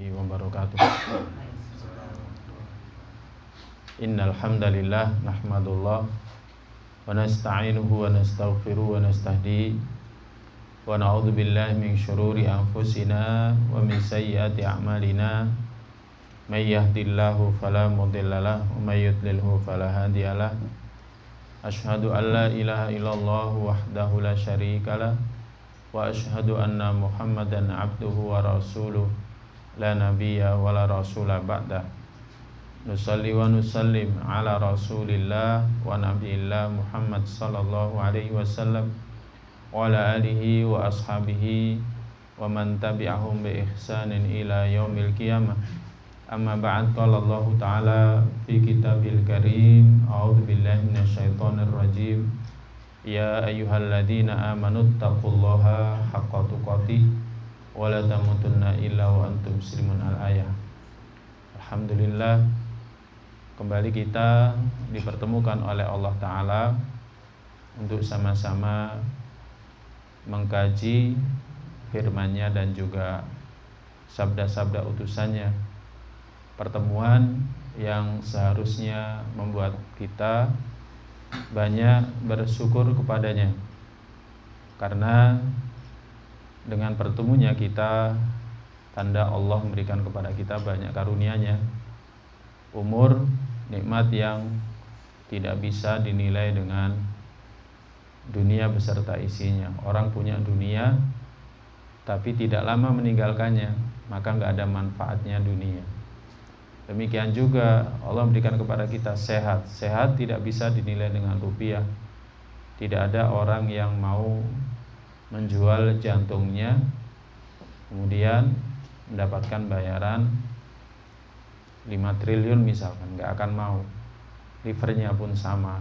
wabarakatuh. Innal hamdalillah nahmadullah wa nasta'inuhu wa nastaghfiruhu wa nastahdihi wa na'udzu billahi min syururi anfusina wa min sayyiati a'malina may yahdihillahu fala mudhillalah wa may yudlilhu fala hadiyalah. Asyhadu an la ilaha illallah wahdahu la syarikalah wa asyhadu anna Muhammadan abduhu wa rasuluh la nabiyya wa la rasula ba'da. Nusalli wa nusallim ala rasulillah wa nabiyillah Muhammad sallallahu alaihi wasallam wa ala alihi wa ashabihi wa man tabi'ahum bi ihsanin ila yaumil qiyamah. Amma ba'd, qala Allah ta'ala fi kitabil karim, a'udzu billahi minasyaitonir rajim. Ya ayyuhalladzina amanu taqullaha haqqa tuqatih wa la tamutunna illa wa antum muslimun. Al-ayah. Alhamdulillah, kembali kita dipertemukan oleh Allah Ta'ala untuk sama-sama mengkaji firman-Nya dan juga sabda-sabda utusannya. Pertemuan yang seharusnya membuat kita banyak bersyukur kepadanya, karena dengan pertemunya kita tanda Allah memberikan kepada kita banyak karunia-Nya. Umur, nikmat yang tidak bisa dinilai dengan dunia beserta isinya. Orang punya dunia tapi tidak lama meninggalkannya, maka nggak ada manfaatnya dunia. Demikian juga Allah memberikan kepada kita sehat. Sehat tidak bisa dinilai dengan rupiah. Tidak ada orang yang mau menjual jantungnya kemudian mendapatkan bayaran 5 triliun misalkan, nggak akan mau. Livernya pun sama.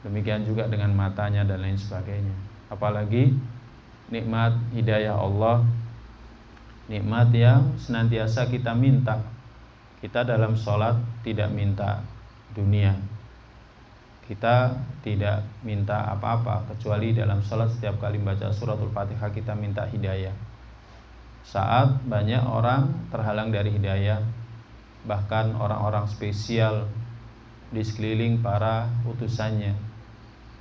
Demikian juga dengan matanya dan lain sebagainya. Apalagi nikmat hidayah Allah, nikmat yang senantiasa kita minta. Kita dalam sholat tidak minta dunia, kita tidak minta apa-apa, kecuali dalam sholat setiap kali baca suratul Fatihah kita minta hidayah. Saat banyak orang terhalang dari hidayah, bahkan orang-orang spesial di sekeliling para utusannya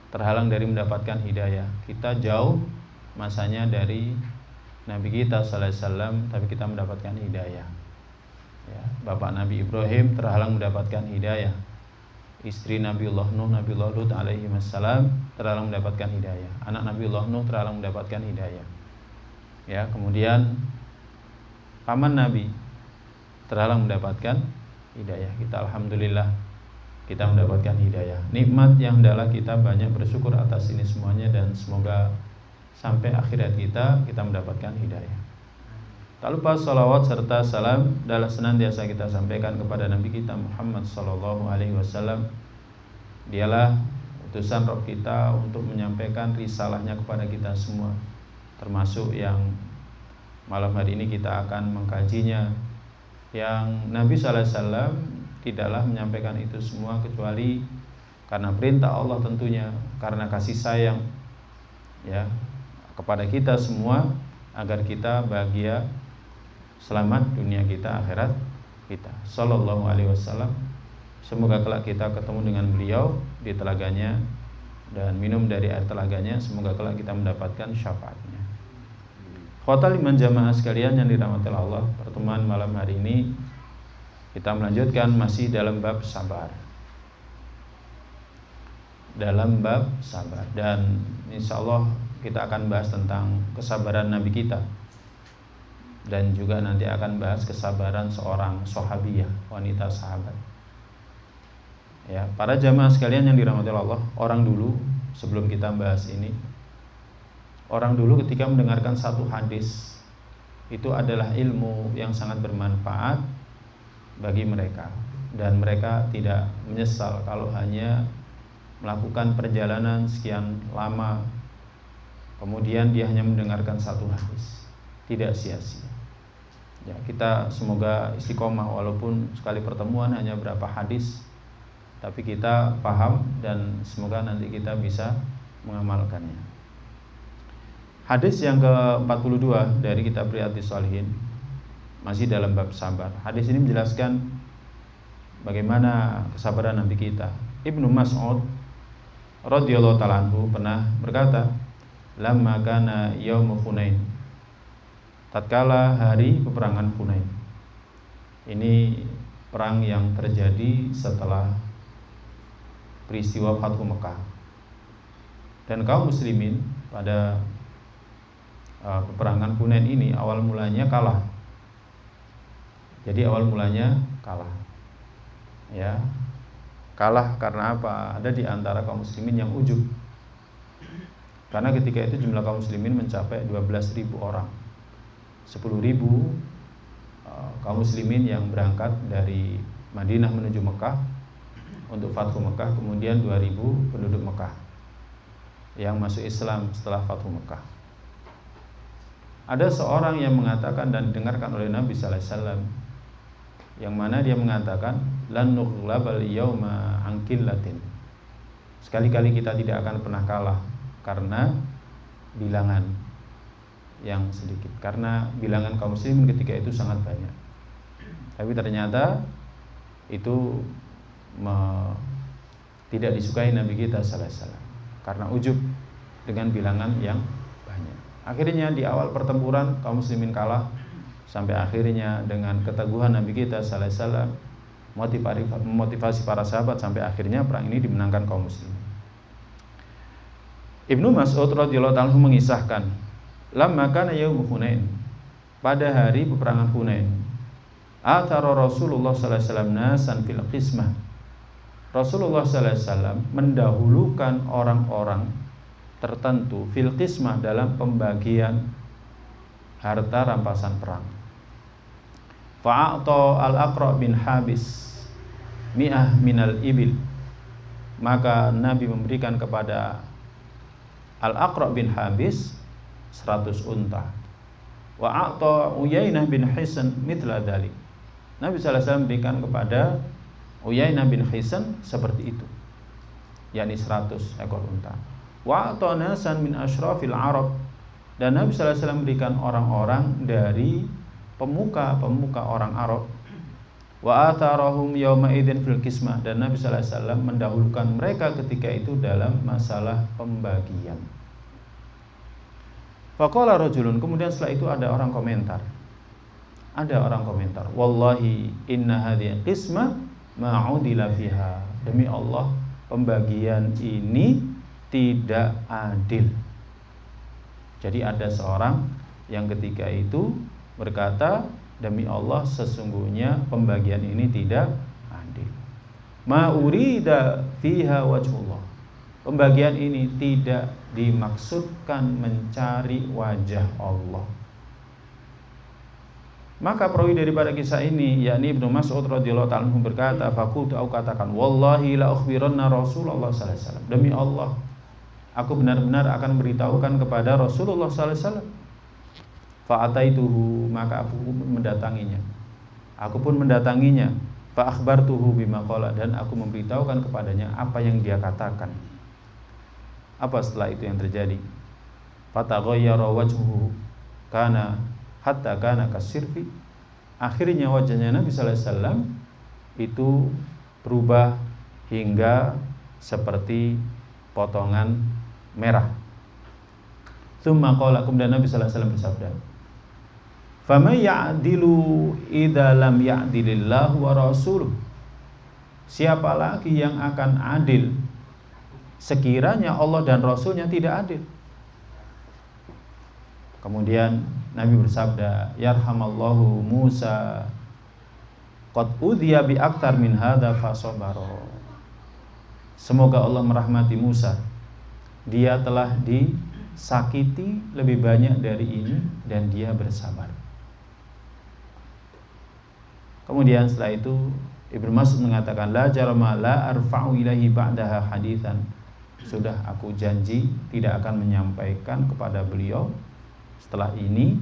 terhalang dari mendapatkan hidayah. Kita jauh masanya dari Nabi kita sallallahu alaihi wasallam, tapi kita mendapatkan hidayah. Ya, Bapak Nabi Ibrahim terhalang mendapatkan hidayah. Istri Nabiullah Nuh, Nabiullah Lut alaihi wassalam terhalang mendapatkan hidayah. Anak Nabiullah Nuh terhalang mendapatkan hidayah. Ya, kemudian paman Nabi terhalang mendapatkan hidayah. Kita alhamdulillah kita mendapatkan hidayah. Nikmat yang hendaklah kita banyak bersyukur atas ini semuanya, dan semoga sampai akhirat kita mendapatkan hidayah. Tak lupa salawat serta salam adalah senantiasa kita sampaikan kepada Nabi kita Muhammad sallallahu alaihi wasallam. Dialah utusan Rabb kita untuk menyampaikan risalahnya kepada kita semua, termasuk yang malam hari ini kita akan mengkajinya, yang Nabi sallallahu alaihi wasallam tidaklah menyampaikan itu semua kecuali karena perintah Allah, tentunya karena kasih sayang ya kepada kita semua, agar kita bahagia, selamat dunia kita, akhirat kita. Sallallahu alaihi wasallam. Semoga kelak kita ketemu dengan beliau di telaganya dan minum dari air telaganya. Semoga kelak kita mendapatkan syafaatnya. Khotal iman jamaah sekalian yang dirahmati Allah, pertemuan malam hari ini kita melanjutkan masih dalam bab sabar. Dalam bab sabar, dan insya Allah kita akan bahas tentang kesabaran Nabi kita, dan juga nanti akan bahas kesabaran seorang sahabiyah, wanita sahabat. Ya, para jamaah sekalian yang dirahmati Allah, orang dulu, sebelum kita bahas ini, orang dulu ketika mendengarkan satu hadis, itu adalah ilmu yang sangat bermanfaat bagi mereka, dan mereka tidak menyesal kalau hanya melakukan perjalanan sekian lama, kemudian dia hanya mendengarkan satu hadis, tidak sia-sia. Ya, kita semoga istiqomah, walaupun sekali pertemuan hanya berapa hadis, tapi kita paham dan semoga nanti kita bisa mengamalkannya. Hadis yang ke-42 dari kitab Riyadhis Shalihin. masih dalam bab sabar. Hadis ini menjelaskan bagaimana kesabaran Nabi kita. Ibnu Mas'ud radhiyallahu ta'ala anhu pernah berkata, lamma kana yaum Hunain, tatkala hari peperangan Hunain. Ini perang yang terjadi setelah peristiwa Fathu Mekah. Dan kaum muslimin pada peperangan Hunain ini awal mulanya kalah. Jadi awal mulanya kalah. Ya. Kalah karena apa? Ada di antara kaum muslimin yang ujub. Karena ketika itu jumlah kaum muslimin mencapai 12.000 orang. 10.000 kaum muslimin yang berangkat dari Madinah menuju Mekah untuk Fathu Mekah, kemudian 2.000 penduduk Mekah yang masuk Islam setelah Fathu Mekah. Ada seorang yang mengatakan dan didengarkan oleh Nabi sallallahu alaihi wasallam, yang mana dia mengatakan lan nughlabal yauma an qillatin. Sekali-kali kita tidak akan pernah kalah karena bilangan yang sedikit, karena bilangan kaum muslimin ketika itu sangat banyak. Tapi ternyata itu tidak disukai Nabi kita sallallahu alaihi wasallam karena ujub dengan bilangan yang banyak. Akhirnya di awal pertempuran kaum muslimin kalah, sampai akhirnya dengan keteguhan Nabi kita sallallahu alaihi wasallam memotivasi para sahabat, sampai akhirnya perang ini dimenangkan kaum muslimin. Ibnu Mas'ud radhiyallahu ta'ala mengisahkan, lamma kana yaum Hunain, pada hari peperangan Hunain, athara Rasulullah sallallahu alaihi wasallam nasan fil qismah. Rasulullah sallallahu alaihi wasallam mendahulukan orang-orang tertentu fil qismah, dalam pembagian harta rampasan perang. Fa'ata al-Aqra' bin Habis mi'ah minal ibil, maka Nabi memberikan kepada Al-Aqra' bin Habis 100 unta. Wa a'ta Uyainah bin Hisan mithla dzalik, Nabi sallallahu alaihi wasallam memberikan kepada Uyainah bin Hisan seperti itu, yakni 100 ekor unta. Wa a'ta nasan min asyrafil Arab, dan Nabi sallallahu alaihi wasallam memberikan orang-orang dari pemuka-pemuka orang Arab. Wa atharahum yauma idzin fil qismah, dan Nabi sallallahu alaihi wasallam mendahulukan mereka ketika itu dalam masalah pembagian. Faqala rajulun, kemudian setelah itu ada orang komentar. Wallahi inna hadhihi qismah ma udila fiha, demi Allah pembagian ini tidak adil. Jadi ada seorang yang ketika itu berkata, demi Allah sesungguhnya pembagian ini tidak adil. Ma urida fiha wajhullah, pembagian ini tidak dimaksudkan mencari wajah Allah. Maka perawi daripada kisah ini, yakni Ibnu Mas'ud radhiyallahu ta'ala berkata, faqultu, aku katakan, wallahi la ukhbiranna Rasulullah sallallahu alaihi wasallam, demi Allah aku benar-benar akan beritahukan kepada Rasulullah sallallahu alaihi wasallam. Fa'ataituhu, maka aku pun mendatanginya. Fa akhbartuhu bima qala, dan aku memberitahukan kepadanya apa yang dia katakan. Apa setelah itu yang terjadi? Fataghayyara wajhuhu hatta kana kasirfi, akhirnya wajahnya Nabi sallallahu alaihi wasallam itu berubah hingga seperti potongan merah. Tsumma qala, kemudian Nabi sallallahu alaihi wasallam bersabda, "Faman ya'dilu idza lam ya'dilillahu wa rasuluh?" Siapa lagi yang akan adil sekiranya Allah dan Rasulnya tidak adil? Kemudian Nabi bersabda, "Yarhamallahu Musa, qad udhiya bi aktar min hadza fasabara." Semoga Allah merahmati Musa, dia telah disakiti lebih banyak dari ini dan dia bersabar. Kemudian setelah itu Ibnu Mas'ud mengatakan, la jarama la arfa'u ilaihi ba'daha haditsan, sudah aku janji tidak akan menyampaikan kepada beliau setelah ini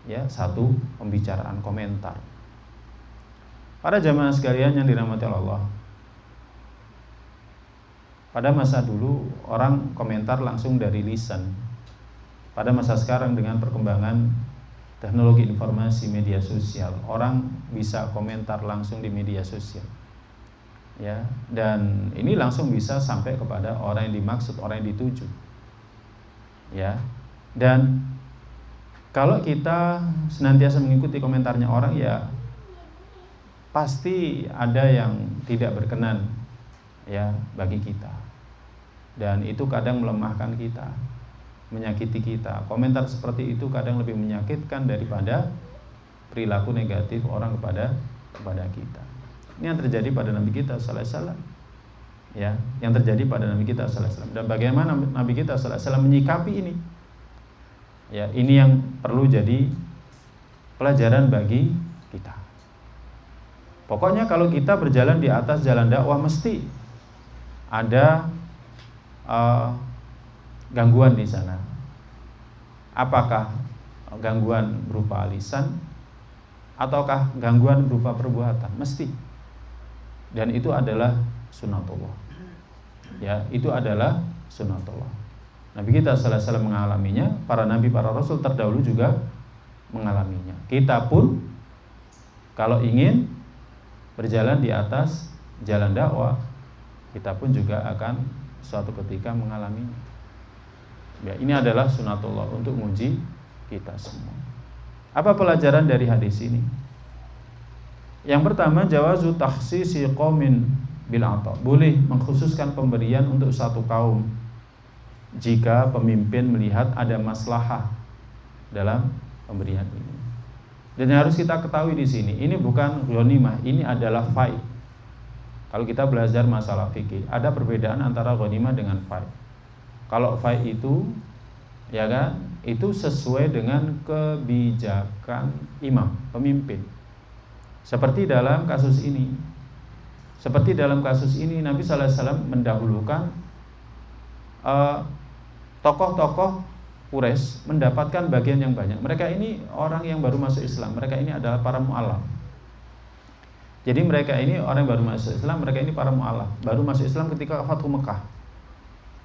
ya satu pembicaraan komentar. Para jamaah sekalian yang dirahmati Allah, pada masa dulu orang komentar langsung dari lisan. Pada masa sekarang dengan perkembangan teknologi informasi media sosial, orang bisa komentar langsung di media sosial, ya, dan ini langsung bisa sampai kepada orang yang dimaksud, orang yang dituju, ya. Dan kalau kita senantiasa mengikuti komentarnya orang, ya pasti ada yang tidak berkenan, ya, bagi kita, dan itu kadang melemahkan kita, menyakiti kita. Komentar seperti itu kadang lebih menyakitkan daripada perilaku negatif orang kepada kita. Ini yang terjadi pada Nabi kita sallallahu alaihi wasallam, ya, yang terjadi pada Nabi kita sallallahu alaihi wasallam. Dan bagaimana Nabi kita sallallahu alaihi wasallam menyikapi ini, ya, ini yang perlu jadi pelajaran bagi kita. Pokoknya kalau kita berjalan di atas jalan dakwah, mesti ada gangguan di sana. Apakah gangguan berupa lisan ataukah gangguan berupa perbuatan? Mesti. Dan itu adalah sunatullah. Ya, itu adalah sunatullah. Nabi kita sallallahu alaihi wasallam mengalaminya, para nabi, para rasul terdahulu juga mengalaminya. Kita pun kalau ingin berjalan di atas jalan dakwah, kita pun juga akan suatu ketika mengalaminya. Ya, ini adalah sunatullah untuk menguji kita semua. Apa pelajaran dari hadis ini? Yang pertama, jawazu takhsisi qaumin bil ata. Boleh mengkhususkan pemberian untuk satu kaum jika pemimpin melihat ada maslahah dalam pemberian ini. Dan yang harus kita ketahui di sini, ini bukan ghanimah, ini adalah fai. Kalau kita belajar masalah fikih, ada perbedaan antara ghanimah dengan fai. Kalau fai itu, ya kan, itu sesuai dengan kebijakan imam, pemimpin. Seperti dalam kasus ini. Seperti dalam kasus ini Nabi sallallahu alaihi wasallam mendahulukan tokoh-tokoh Quraisy mendapatkan bagian yang banyak. Mereka ini orang yang baru masuk Islam. Mereka ini adalah para mu'alaf. Jadi mereka ini orang yang baru masuk Islam. Mereka ini para mu'alaf, baru masuk Islam ketika Fathu Mekah.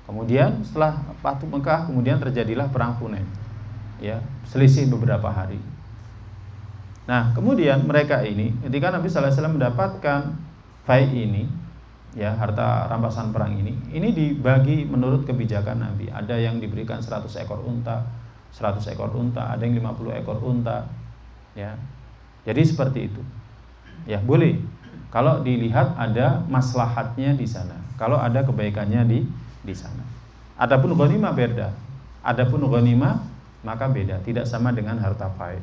Kemudian setelah Fathu Mekah, kemudian terjadilah perang Hunain, ya, selisih beberapa hari. Nah, kemudian mereka ini ketika Nabi sallallahu alaihi wasallam mendapatkan fai ini, ya, harta rampasan perang ini dibagi menurut kebijakan Nabi. Ada yang diberikan 100 ekor unta, 100 ekor unta, ada yang 50 ekor unta, ya. Jadi seperti itu. Ya, boleh kalau dilihat ada maslahatnya di sana, kalau ada kebaikannya di sana. Adapun ghanimah beda. Adapun ghanimah maka beda, tidak sama dengan harta fai.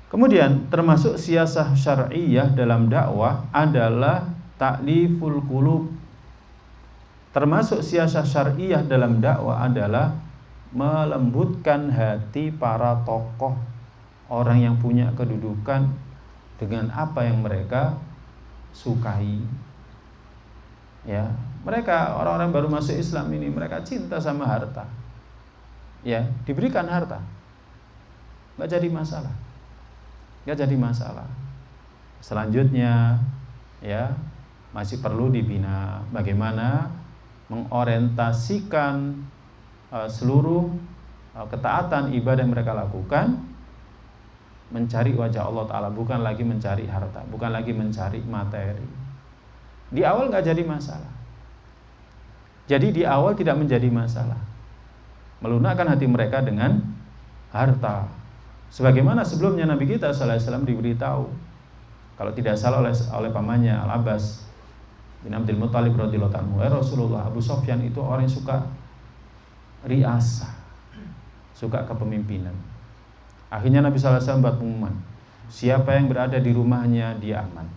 Kemudian termasuk siasah syar'iyyah dalam dakwah adalah ta'liful qulub. Termasuk siasah syar'iyyah dalam dakwah adalah melembutkan hati para tokoh, orang yang punya kedudukan dengan apa yang mereka sukai. Ya, mereka orang-orang baru masuk Islam ini, mereka cinta sama harta. Ya, diberikan harta, nggak jadi masalah. Nggak jadi masalah. Selanjutnya, ya, masih perlu dibina bagaimana mengorientasikan seluruh ketaatan ibadah yang mereka lakukan mencari wajah Allah Ta'ala, bukan lagi mencari harta, bukan lagi mencari materi. Di awal nggak jadi masalah. Jadi di awal tidak menjadi masalah melunakkan hati mereka dengan harta. Sebagaimana sebelumnya Nabi kita sallallahu alaihi wasallam diberitahu, kalau tidak salah oleh pamannya Al-Abbas bin Abdul Muthalib radhiyallahu anhu, Rasulullah, Abu Sufyan itu orang yang suka riasa, suka kepemimpinan. Akhirnya Nabi sallallahu alaihi wasallam buat pengumuman, siapa yang berada di rumahnya dia aman,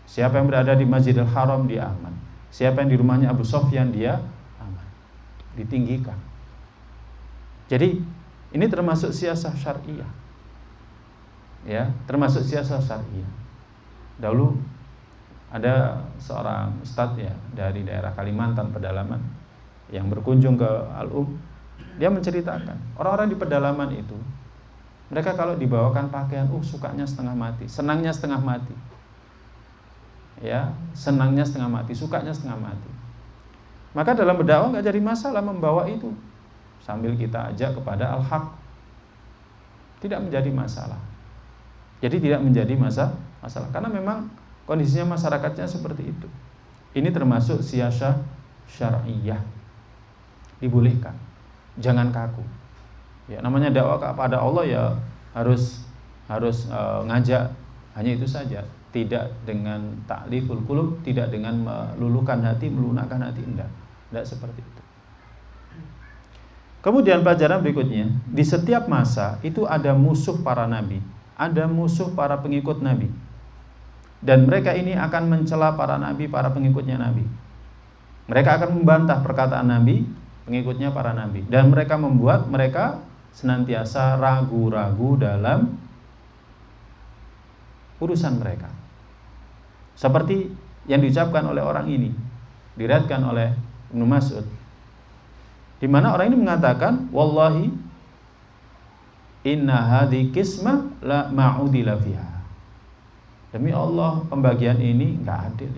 siapa yang berada di Masjidil Haram dia aman, siapa yang di rumahnya Abu Sufyan dia aman, ditinggikan. Jadi ini termasuk siasah syar'iyyah, ya, termasuk siasah syar'iyyah. Dahulu ada seorang ustadz, ya, dari daerah Kalimantan pedalaman yang berkunjung ke Al-Um. Dia menceritakan orang-orang di pedalaman itu, mereka kalau dibawakan pakaian, sukanya setengah mati, senangnya setengah mati, ya, senangnya setengah mati, sukanya setengah mati. Maka dalam berdakwah nggak jadi masalah membawa itu, sambil kita ajak kepada al-haq, tidak menjadi masalah. Jadi tidak menjadi masalah karena memang kondisinya masyarakatnya seperti itu. Ini termasuk siasah syar'iyah, dibolehkan, jangan kaku. Ya, namanya dakwah kepada Allah ya harus ngajak, hanya itu saja. Tidak dengan ta'liful qulub, tidak dengan meluluhkan hati, melunakkan hati, tidak seperti itu. Kemudian pelajaran berikutnya, di setiap masa itu ada musuh para nabi, ada musuh para pengikut nabi, dan mereka ini akan mencela para nabi, para pengikutnya nabi. Mereka akan membantah perkataan nabi, pengikutnya para nabi, dan mereka membuat mereka senantiasa ragu-ragu dalam urusan mereka. Seperti yang diucapkan oleh orang ini, diriwayatkan oleh Ibnu Mas'ud, di mana orang ini mengatakan, wallahi inna hadhi qismah la ma'udila fiha. Demi Allah, pembagian ini enggak adil.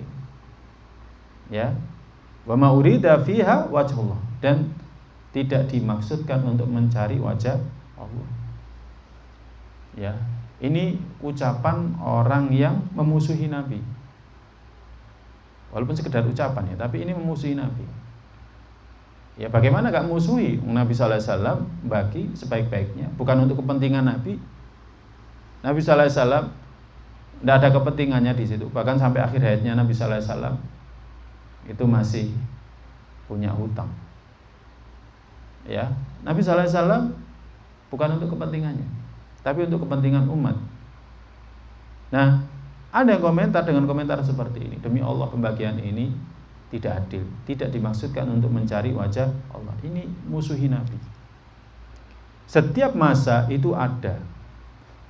Ya. Wa ma urida fiha wajhullah, dan tidak dimaksudkan untuk mencari wajah Allah. Ya. Ini ucapan orang yang memusuhi Nabi. Walaupun sekedar ucapan ya, tapi ini memusuhi Nabi. Ya bagaimana gak musuhi? Nabi sallallahu alaihi wasallam bagi sebaik-baiknya, bukan untuk kepentingan Nabi. Nabi sallallahu alaihi wasallam tidak ada kepentingannya di situ. Bahkan sampai akhir hayatnya Nabi sallallahu alaihi wasallam itu masih punya hutang. Ya, Nabi sallallahu alaihi wasallam bukan untuk kepentingannya, tapi untuk kepentingan umat. Nah, ada yang komentar dengan komentar seperti ini, demi Allah pembagian ini tidak adil, tidak dimaksudkan untuk mencari wajah Allah. Ini musuhi Nabi. Setiap masa itu ada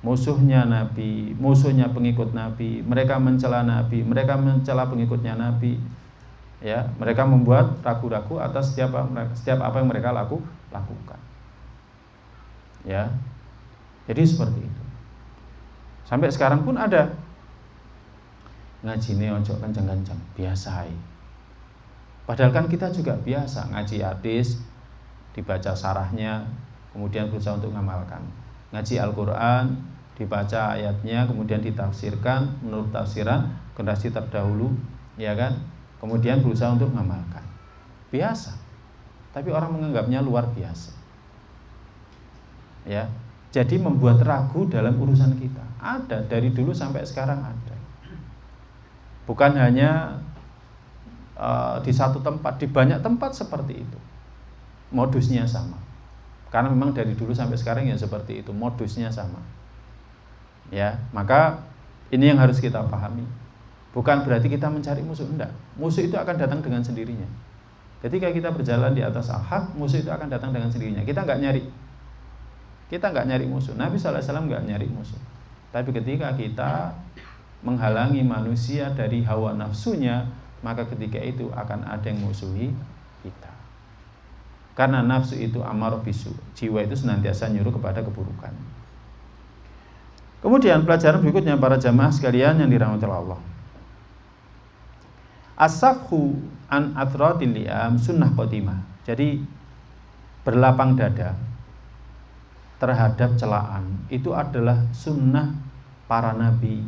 musuhnya Nabi, musuhnya pengikut Nabi. Mereka mencela Nabi, mereka mencela pengikutnya Nabi. Ya, mereka membuat ragu-ragu atas setiap apa yang mereka lakukan. Ya, jadi seperti itu. Sampai sekarang pun ada. Ngajine ojo kencang-kencang, biasa. Padahal kan kita juga biasa ngaji hadis, dibaca sarahnya, kemudian berusaha untuk mengamalkan. Ngaji Al-Qur'an, dibaca ayatnya, kemudian ditafsirkan menurut tafsiran generasi terdahulu, ya kan? Kemudian berusaha untuk mengamalkan. Biasa. Tapi orang menganggapnya luar biasa. Ya. Jadi membuat ragu dalam urusan kita. Ada dari dulu sampai sekarang ada. Bukan hanya di satu tempat, di banyak tempat seperti itu. Modusnya sama. Karena memang dari dulu sampai sekarang ya seperti itu, modusnya sama. Ya, maka ini yang harus kita pahami. Bukan berarti kita mencari musuh, enggak. Musuh itu akan datang dengan sendirinya. Ketika kita berjalan di atas al-haq, musuh itu akan datang dengan sendirinya. Kita enggak nyari musuh. Nabi sallallahu alaihi wasallam enggak nyari musuh. Tapi ketika kita menghalangi manusia dari hawa nafsunya, maka ketika itu akan ada yang musuhi kita. Karena nafsu itu amarah bisu, jiwa itu senantiasa nyuruh kepada keburukan. Kemudian pelajaran berikutnya para jamaah sekalian yang dirahmati Allah. As-safhu an athratil li'am sunnah qatimah. Jadi berlapang dada terhadap celaan itu adalah sunnah para nabi.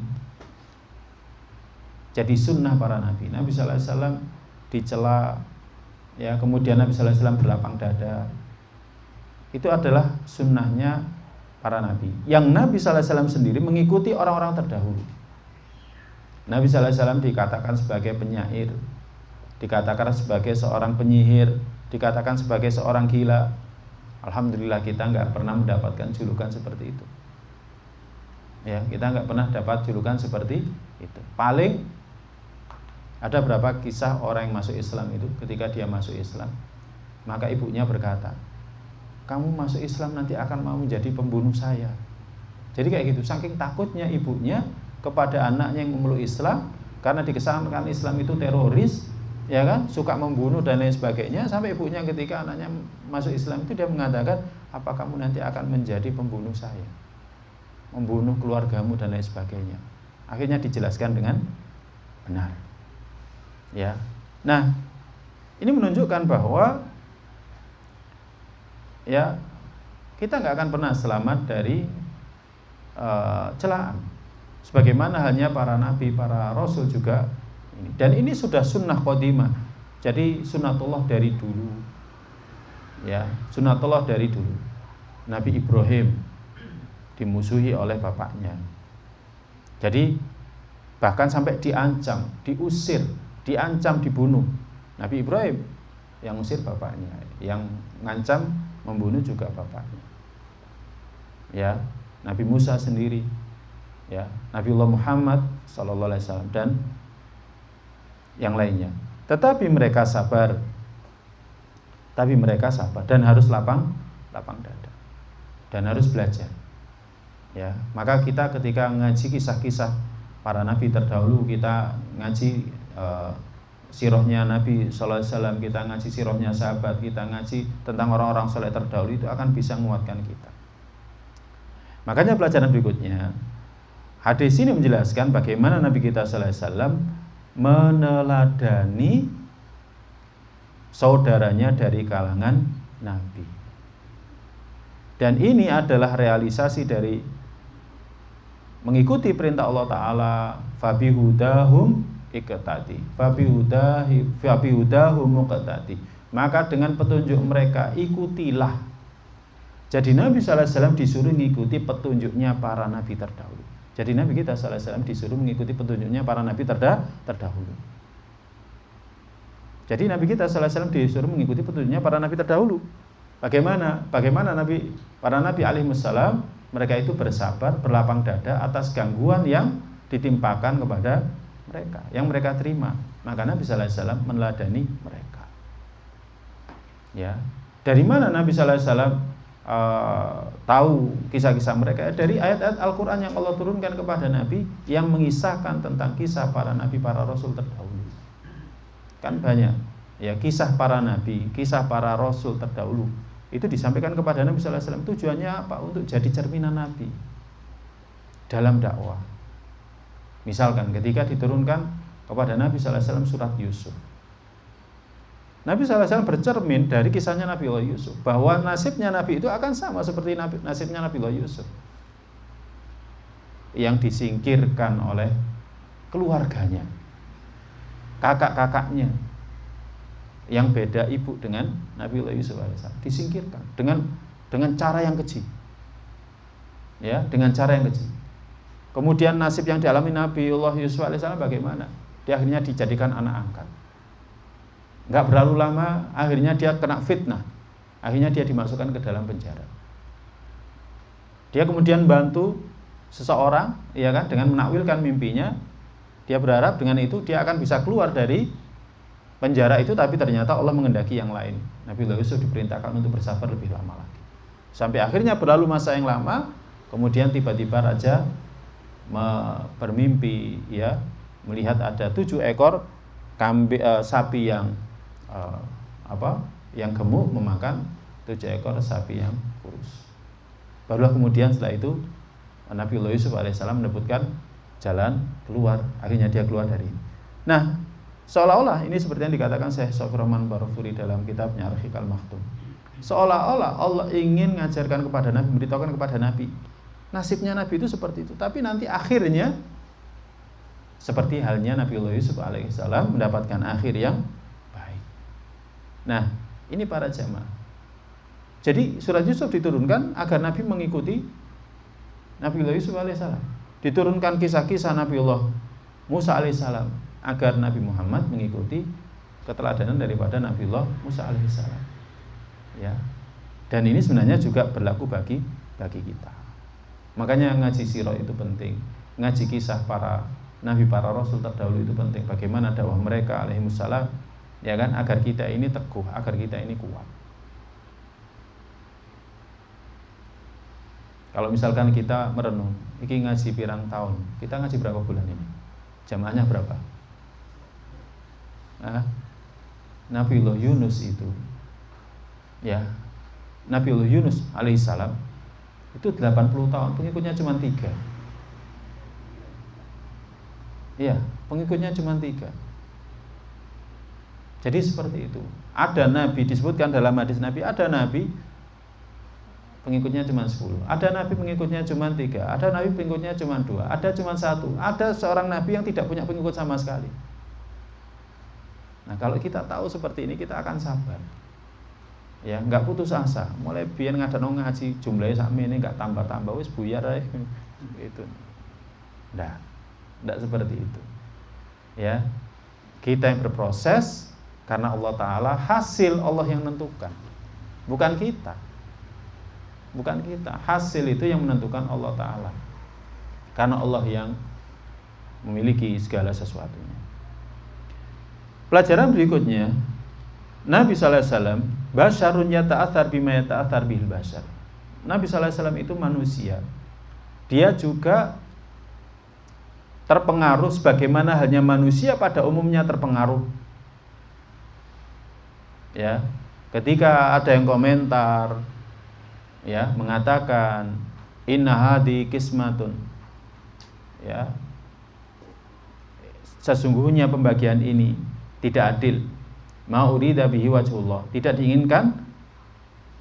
Jadi sunnah para nabi. Nabi sallallahu alaihi wasallam dicela, ya, kemudian Nabi sallallahu alaihi wasallam berlapang dada. Itu adalah sunnahnya para nabi. Yang Nabi sallallahu alaihi wasallam sendiri mengikuti orang-orang terdahulu. Nabi sallallahu alaihi wasallam dikatakan sebagai penyair, dikatakan sebagai seorang penyihir, dikatakan sebagai seorang gila. Alhamdulillah kita nggak pernah mendapatkan julukan seperti itu. Ya, kita nggak pernah dapat julukan seperti itu. Paling ada berapa kisah orang yang masuk Islam itu, ketika dia masuk Islam, maka ibunya berkata, kamu masuk Islam nanti akan mau menjadi pembunuh saya. Jadi kayak gitu, saking takutnya ibunya kepada anaknya yang memeluk Islam, karena dikesankan Islam itu teroris, ya kan, suka membunuh dan lain sebagainya, sampai ibunya ketika anaknya masuk Islam itu dia mengatakan, apa kamu nanti akan menjadi pembunuh saya, membunuh keluargamu dan lain sebagainya. Akhirnya dijelaskan dengan benar. Ya. Nah, ini menunjukkan bahwa ya kita nggak akan pernah selamat dari celaan. Sebagaimana halnya para nabi, para rasul juga. Dan ini sudah sunnah qadimah. Jadi sunnatullah dari dulu. Ya, sunnatullah dari dulu. Nabi Ibrahim dimusuhi oleh bapaknya. Jadi bahkan sampai diancam, diusir, diancam dibunuh. Nabi Ibrahim yang usir bapaknya, yang ngancam membunuh juga bapaknya. Ya, Nabi Musa sendiri, ya, Nabiullah Muhammad sallallahu alaihi wasallam dan yang lainnya. Tetapi mereka sabar. Dan harus lapang dada. Dan harus belajar. Ya, maka kita ketika ngaji kisah-kisah para nabi terdahulu, kita ngaji sirahnya Nabi sallallahu alaihi wasallam, kita ngaji sirahnya sahabat, kita ngaji tentang orang-orang saleh terdahulu, itu akan bisa menguatkan kita. Makanya pelajaran berikutnya, hadis ini menjelaskan bagaimana Nabi kita sallallahu alaihi wasallam meneladani saudaranya dari kalangan nabi. Dan ini adalah realisasi dari mengikuti perintah Allah Ta'ala, fabihudahum iqtadi, fabihudahum muqtadi. Maka dengan petunjuk mereka ikutilah. Jadi Nabi sallallahu alaihi wasallam disuruh mengikuti petunjuknya para nabi terdahulu. Jadi Nabi kita sallallahu alaihi wasallam disuruh mengikuti petunjuknya para nabi terdahulu. Jadi Nabi kita sallallahu alaihi wasallam disuruh mengikuti petunjuknya para nabi terdahulu. Bagaimana para nabi alaihi wassalam, mereka itu bersabar, berlapang dada atas gangguan yang ditimpakan kepada mereka, yang mereka terima. Maka Nabi sallallahu alaihi wasallam meneladani mereka. Ya. Dari mana Nabi sallallahu alaihi wasallam tahu kisah-kisah mereka? Dari ayat-ayat Al-Qur'an yang Allah turunkan kepada Nabi yang mengisahkan tentang kisah para nabi, para rasul terdahulu. Kan banyak ya kisah para nabi, kisah para rasul terdahulu. Itu disampaikan kepada Nabi sallallahu alaihi wasallam. Tujuannya apa? Untuk jadi cerminan Nabi dalam dakwah. Misalkan ketika diturunkan kepada Nabi sallallahu alaihi wasallam surat Yusuf. Nabi sallallahu alaihi wasallam bercermin dari kisahnya Nabi Allah Yusuf, bahwa nasibnya Nabi itu akan sama seperti nasibnya Nabi Allah Yusuf, yang disingkirkan oleh keluarganya, kakak-kakaknya, yang beda ibu dengan Nabiullah Yusuf alaihissalam, disingkirkan dengan cara yang keji. Ya, dengan cara yang keji. Kemudian nasib yang dialami Nabiullah Yusuf alaihissalam bagaimana? Dia akhirnya dijadikan anak angkat. Enggak berlalu lama, akhirnya dia kena fitnah. Akhirnya dia dimasukkan ke dalam penjara. Dia kemudian bantu seseorang, ya kan, dengan menakwilkan mimpinya. Dia berharap dengan itu dia akan bisa keluar dari penjara itu, tapi ternyata Allah mengendaki yang lain. Nabiullah Yusuf diperintahkan untuk bersabar lebih lama lagi. Sampai akhirnya berlalu masa yang lama, kemudian tiba-tiba raja bermimpi, ya, melihat ada 7 ekor sapi yang yang gemuk memakan 7 ekor sapi yang kurus. Barulah kemudian setelah itu Nabiullah Yusuf alaihissalam menyebutkan jalan keluar. Akhirnya dia keluar dari ini. Nah, seolah-olah ini seperti yang dikatakan Syekh Shafir Rahman Barafuri dalam kitabnya Ar-Rahiqul Maktum. Seolah-olah Allah ingin mengajarkan kepada Nabi, memberitahukan kepada Nabi, nasibnya Nabi itu seperti itu. Tapi nanti akhirnya seperti halnya Nabiullah Yusuf alaihissalam mendapatkan akhir yang baik. Nah, ini para jamaah. Jadi surat Yusuf diturunkan agar Nabi mengikuti Nabiullah Yusuf alaihissalam. Diturunkan kisah-kisah Nabiullah Musa alaihissalam agar Nabi Muhammad mengikuti keteladanan daripada Nabiullah Musa alaihissalam. Ya. Dan ini sebenarnya juga berlaku bagi kita. Makanya ngaji sirah itu penting. Ngaji kisah para nabi, para rasul terdahulu itu penting. Bagaimana dakwah mereka alaihimussalam, ya kan, agar kita ini teguh, agar kita ini kuat. Kalau misalkan kita merenung, ini ngaji pirang tahun, kita ngaji berapa bulan ini? Jamaahnya berapa? Nabiullah Yunus itu, ya, Nabiullah Yunus alaihissalam itu 80 tahun, pengikutnya cuma 3. Iya, pengikutnya cuma 3. Jadi seperti itu. Ada nabi, disebutkan dalam hadis Nabi, ada nabi pengikutnya cuma 10, ada nabi pengikutnya cuma 3, ada nabi pengikutnya cuma 2, ada cuma 1, ada seorang nabi yang tidak punya pengikut sama sekali. Nah, kalau kita tahu seperti ini, kita akan sabar. Ya, nggak putus asa. Mulai biyen ngadano ngaji jumlahnya sakmene nggak tambah-tambah wis buyar ae. Gitu. Nggak seperti itu. Ya. Kita yang berproses karena Allah Ta'ala, hasil Allah yang menentukan. Bukan kita. Bukan kita. Hasil itu yang menentukan Allah Ta'ala. Karena Allah yang memiliki segala sesuatunya. Pelajaran berikutnya, Nabi sallallahu alaihi wasallam basyarun yata'atsar bima yata'atsar bihil basyar. Nabi sallallahu alaihi wasallam itu manusia. Dia juga terpengaruh sebagaimana halnya manusia pada umumnya terpengaruh. Ya, ketika ada yang komentar ya mengatakan inna hadi kismatun, ya, sesungguhnya pembagian ini tidak adil, ma urida bihi wajhullah, tidak diinginkan,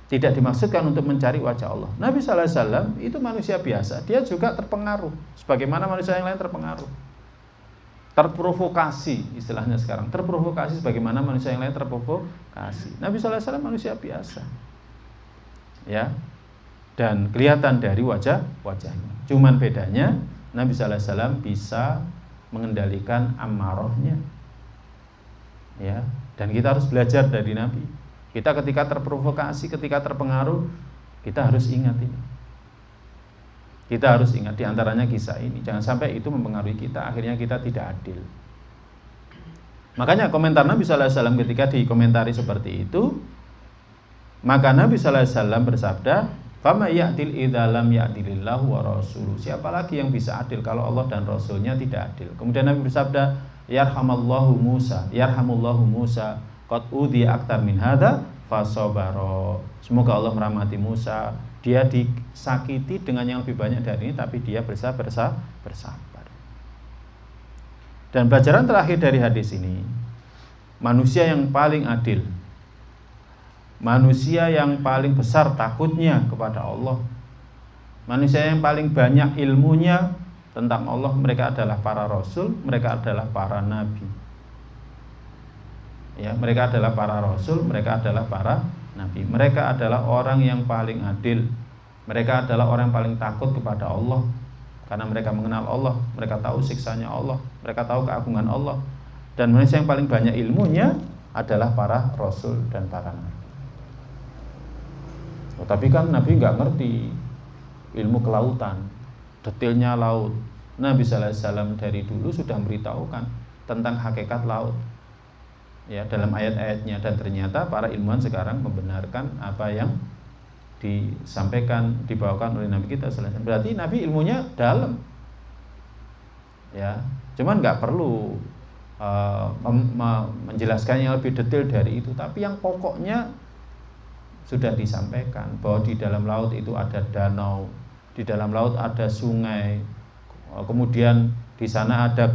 tidak dimaksudkan untuk mencari wajah Allah. Nabi sallallahu alaihi wasallam itu manusia biasa, dia juga terpengaruh sebagaimana manusia yang lain terpengaruh. Terprovokasi istilahnya sekarang, terprovokasi sebagaimana manusia yang lain terprovokasi. Nabi sallallahu alaihi wasallam manusia biasa. Ya. Dan kelihatan dari wajahnya. Cuman bedanya Nabi sallallahu alaihi wasallam bisa mengendalikan amarahnya. Ya, dan kita harus belajar dari Nabi. Kita ketika terprovokasi, ketika terpengaruh, kita harus ingat ini. Kita harus ingat diantaranya kisah ini. Jangan sampai itu mempengaruhi kita, akhirnya kita tidak adil. Makanya komentar Nabi sallallahu alaihi wasallam ketika dikomentari seperti itu, maka Nabi sallallahu alaihi wasallam bersabda, "Fama ya'dil idza lam ya'dilillahu wa rasuluhu." Siapa lagi yang bisa adil kalau Allah dan Rasulnya tidak adil? Kemudian Nabi bersabda, "Yarhamallahu Musa, yarhamullahu Musa, qad udhiya aktar min hadza fasabara." Semoga Allah merahmati Musa, dia disakiti dengan yang lebih banyak dari ini, tapi dia bersabar. Dan pelajaran terakhir dari hadis ini, manusia yang paling adil, manusia yang paling besar takutnya kepada Allah, manusia yang paling banyak ilmunya tentang Allah, mereka adalah para rasul, mereka adalah para nabi. Ya, mereka adalah para rasul, mereka adalah para nabi. Mereka adalah orang yang paling adil. Mereka adalah orang yang paling takut kepada Allah, karena mereka mengenal Allah, mereka tahu siksanya Allah, mereka tahu keagungan Allah. Dan manusia yang paling banyak ilmunya adalah para rasul dan para nabi. Tapi kan Nabi nggak ngerti ilmu kelautan, detailnya laut. Nabi sallallahu alaihi wasallam dari dulu sudah memberitahukan tentang hakikat laut, ya, dalam ayat-ayatnya, dan ternyata para ilmuwan sekarang membenarkan apa yang disampaikan, dibawakan oleh Nabi kita sallallahu alaihi wasallam. Berarti Nabi ilmunya dalam, ya, cuman nggak perlu menjelaskan yang lebih detail dari itu, tapi yang pokoknya sudah disampaikan bahwa di dalam laut itu ada danau, di dalam laut ada sungai, kemudian di sana ada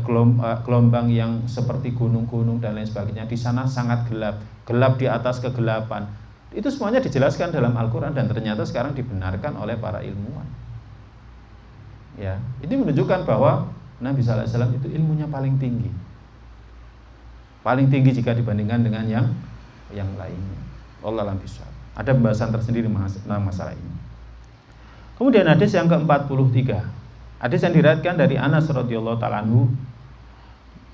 gelombang yang seperti gunung-gunung dan lain sebagainya. Di sana sangat gelap, gelap di atas kegelapan. Itu semuanya dijelaskan dalam Al-Quran dan ternyata sekarang dibenarkan oleh para ilmuwan. Ya, ini menunjukkan bahwa Nabi sallallahu alaihi wasallam itu ilmunya paling tinggi jika dibandingkan dengan yang lainnya. Wallahu a'lam bishawab. Ada pembahasan tersendiri tentang masalah ini. Kemudian hadis yang ke-43, hadis yang diriwayatkan dari Anas radhiyallahu ta'ala anhu.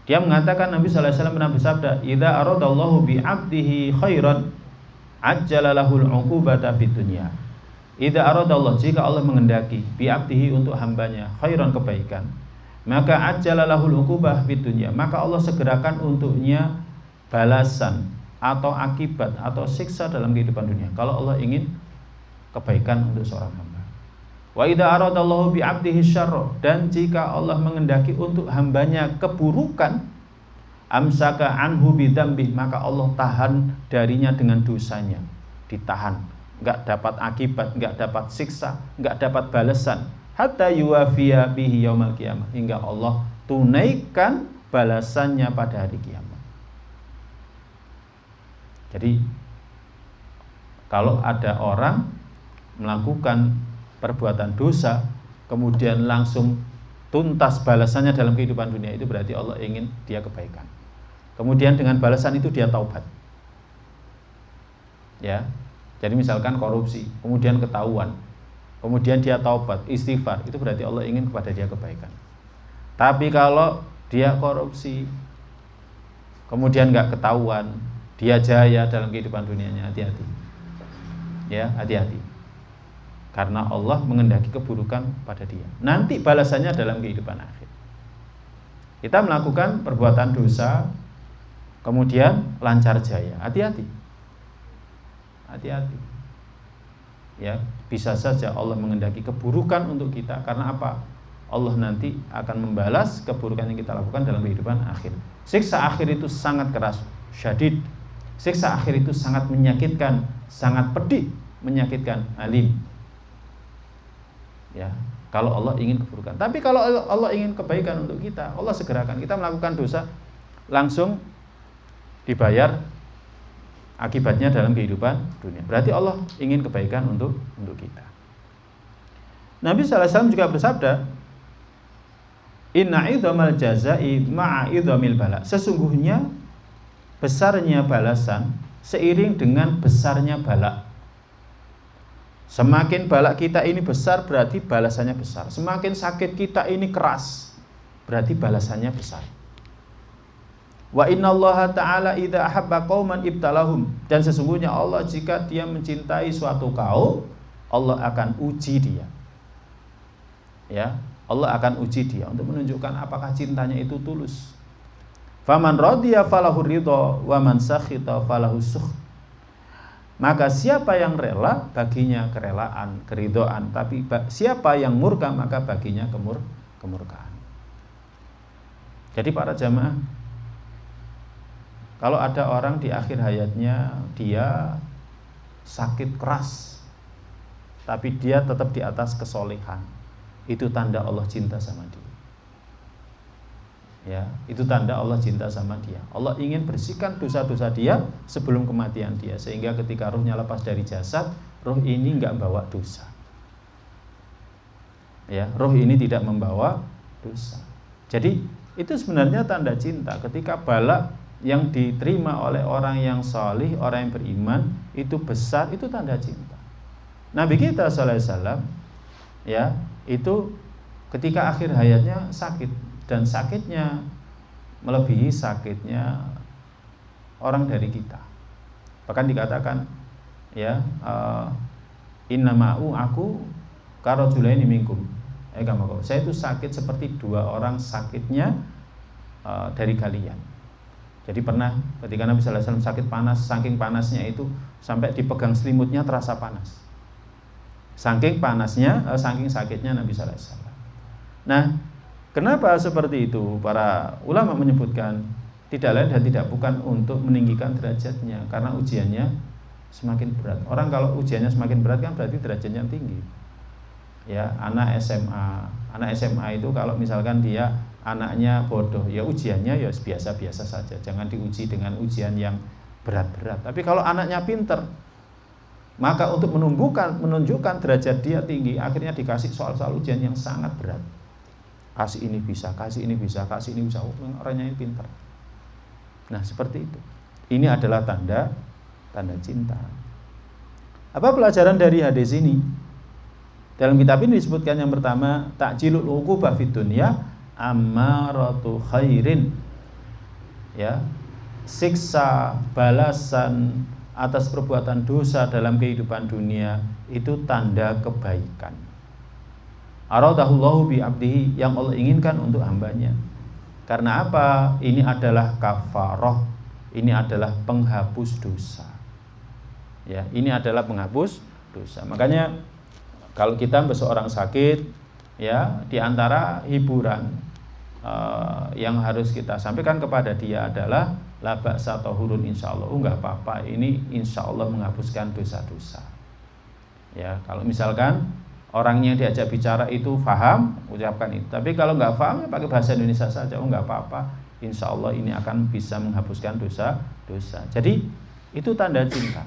Dia mengatakan Nabi sallallahu alaihi wasallam pernah bersabda, "Idza aradallahu bi 'abdihi khairan, ajjala lahul 'uqubata fid dunya." Idza aradallahu, jika Allah mengendaki, bi 'abdihi untuk hambanya, khairan kebaikan, maka ajjala lahul 'uqubah fid dunya, maka Allah segerakan untuknya balasan atau akibat atau siksa dalam kehidupan dunia kalau Allah ingin kebaikan untuk seorang hamba. Wa idza aradallahu bi 'abdihi syarra, dan jika Allah mengendaki untuk hambanya keburukan, amsaka anhu bi dzambi, maka Allah tahan darinya dengan dosanya, ditahan, enggak dapat akibat, enggak dapat siksa, enggak dapat balasan, hatta yuwafiya bihi yaumal qiyamah, hingga Allah tunaikan balasannya pada hari kiamat. Jadi kalau ada orang melakukan perbuatan dosa kemudian langsung tuntas balasannya dalam kehidupan dunia, itu berarti Allah ingin dia kebaikan. Kemudian dengan balasan itu dia taubat. Ya. Jadi misalkan korupsi, kemudian ketahuan, kemudian dia taubat, istighfar, itu berarti Allah ingin kepada dia kebaikan. Tapi kalau dia korupsi, kemudian nggak ketahuan, dia jaya dalam kehidupan dunianya, hati-hati. Ya, hati-hati. Karena Allah mengendaki keburukan pada dia. Nanti balasannya dalam kehidupan akhir. Kita melakukan perbuatan dosa, kemudian lancar jaya, hati-hati. Hati-hati. Ya, bisa saja Allah mengendaki keburukan untuk kita. Karena apa? Allah nanti akan membalas keburukan yang kita lakukan dalam kehidupan akhir. Siksa akhir itu sangat keras, syadid. Siksa akhir itu sangat menyakitkan, sangat pedih, menyakitkan, alim. Ya, kalau Allah ingin keburukan. Tapi kalau Allah ingin kebaikan untuk kita, Allah segerakan. Kita melakukan dosa, langsung dibayar akibatnya dalam kehidupan dunia. Berarti Allah ingin kebaikan untuk kita. Nabi SAW juga bersabda, Inna idhamal jazai ma'a idhamil bala. Sesungguhnya besarnya balasan seiring dengan besarnya bala. Semakin bala kita ini besar, berarti balasannya besar. Semakin sakit kita ini keras, berarti balasannya besar. Wa innallaha ta'ala idza ahabba qauman ibtalahum. Dan sesungguhnya Allah jika dia mencintai suatu kaum, Allah akan uji dia. Ya, Allah akan uji dia untuk menunjukkan apakah cintanya itu tulus. Faman radiya falahu ridha wa man sakhita falahu sukh. Maka siapa yang rela, baginya kerelaan, keridhaan. Tapi siapa yang murka, maka baginya kemurkaan. Jadi para jamaah, kalau ada orang di akhir hayatnya dia sakit keras, tapi dia tetap di atas kesolehan, itu tanda Allah cinta sama dia. Ya, itu tanda Allah cinta sama dia. Allah ingin bersihkan dosa-dosa dia sebelum kematian dia, sehingga ketika ruhnya lepas dari jasad, ruh ini enggak bawa dosa. Ya, ruh ini tidak membawa dosa. Jadi itu sebenarnya tanda cinta. Ketika bala yang diterima oleh orang yang salih, orang yang beriman, itu besar, itu tanda cinta. Nabi kita sallallahu alaihi wasallam, ya, itu ketika akhir hayatnya sakit. Dan sakitnya melebihi sakitnya orang dari kita. Bahkan dikatakan, ya, innama'u aku karojulaini minkum. Saya itu sakit seperti dua orang sakitnya dari kalian. Jadi pernah ketika Nabi sallallahu alaihi wasallam sakit panas, saking panasnya itu sampai dipegang selimutnya terasa panas. Saking panasnya, saking sakitnya Nabi sallallahu alaihi wasallam. Nah, kenapa seperti itu? Para ulama menyebutkan tidak lain dan tidak bukan untuk meninggikan derajatnya, karena ujiannya semakin berat. Orang kalau ujiannya semakin berat kan berarti derajatnya tinggi. Ya, anak SMA itu kalau misalkan dia anaknya bodoh, ya ujiannya ya biasa-biasa saja. Jangan diuji dengan ujian yang berat-berat. Tapi kalau anaknya pinter, maka untuk menunjukkan derajat dia tinggi, akhirnya dikasih soal-soal ujian yang sangat berat. Kasih ini bisa, kasih ini bisa, kasih ini bisa. Orangnya ini pintar. Nah, seperti itu. Ini adalah tanda cinta. Apa pelajaran dari hadis ini? Dalam kitab ini disebutkan yang pertama, ta'jilul uqubah fid dunya ammaratu khairin. Ya. Siksa balasan atas perbuatan dosa dalam kehidupan dunia itu tanda kebaikan. Aradahullahu bi abdihi, yang Allah inginkan untuk hambanya. Karena apa? Ini adalah kafarah, ini adalah penghapus dosa. Ya, ini adalah penghapus dosa. Makanya kalau kita seorang sakit, ya, di antara hiburan yang harus kita sampaikan kepada dia adalah la ba'sa tahurun insyaallah. Enggak apa-apa, ini insyaallah menghapuskan dosa-dosa. Ya, kalau misalkan orangnya diajak bicara itu paham, ucapkan itu. Tapi kalau nggak paham, ya pakai bahasa Indonesia saja. Oh, nggak apa-apa. Insya Allah ini akan bisa menghapuskan dosa-dosa. Jadi itu tanda cinta.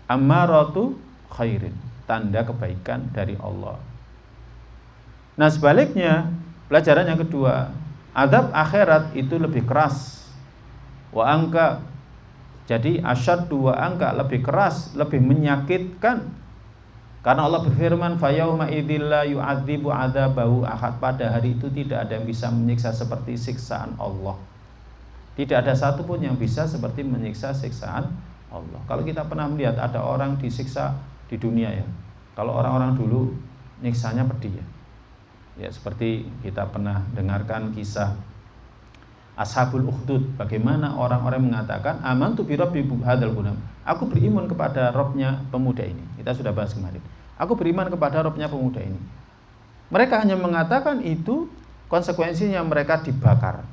Ammaratu khairin. tanda kebaikan dari Allah. Nah sebaliknya, pelajaran yang kedua, azab akhirat itu lebih keras. Wa angka, jadi asyaddu wa angka, lebih keras, lebih menyakitkan. Karena Allah berfirman, fa yauma idzil la yu'adzibu 'adzabahu ahad, pada hari itu tidak ada yang bisa menyiksa seperti siksaan Allah. Tidak ada satupun yang bisa seperti menyiksa siksaan Allah. Kalau kita pernah melihat ada orang disiksa di dunia ya, kalau orang-orang dulu nyiksanya pedih ya. Ya seperti kita pernah dengarkan kisah Ashabul Ukhdud, bagaimana orang-orang mengatakan amantu bi rabbi hadzal gunam, aku beriman kepada Robnya pemuda ini. Kita sudah bahas kemarin. Aku beriman kepada Robnya pemuda ini. Mereka hanya mengatakan itu, konsekuensinya mereka dibakar.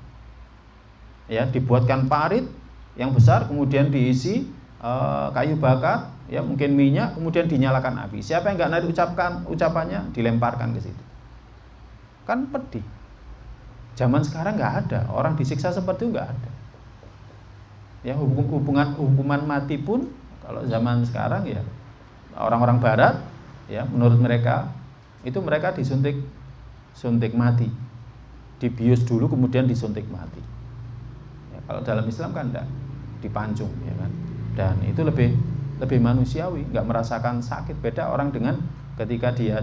Ya, dibuatkan parit yang besar, kemudian diisi kayu bakar, ya mungkin minyak, kemudian dinyalakan api. Siapa yang nggak narik ucapannya, dilemparkan ke situ. Kan pedih. Zaman sekarang nggak ada, orang disiksa seperti itu nggak ada. Ya hukuman mati pun kalau zaman sekarang ya orang-orang Barat, ya menurut mereka itu mereka suntik mati, dibius dulu kemudian disuntik mati. Kalau dalam Islam kan enggak, dipancung ya kan. Dan itu lebih manusiawi, enggak merasakan sakit. Beda orang dengan ketika dia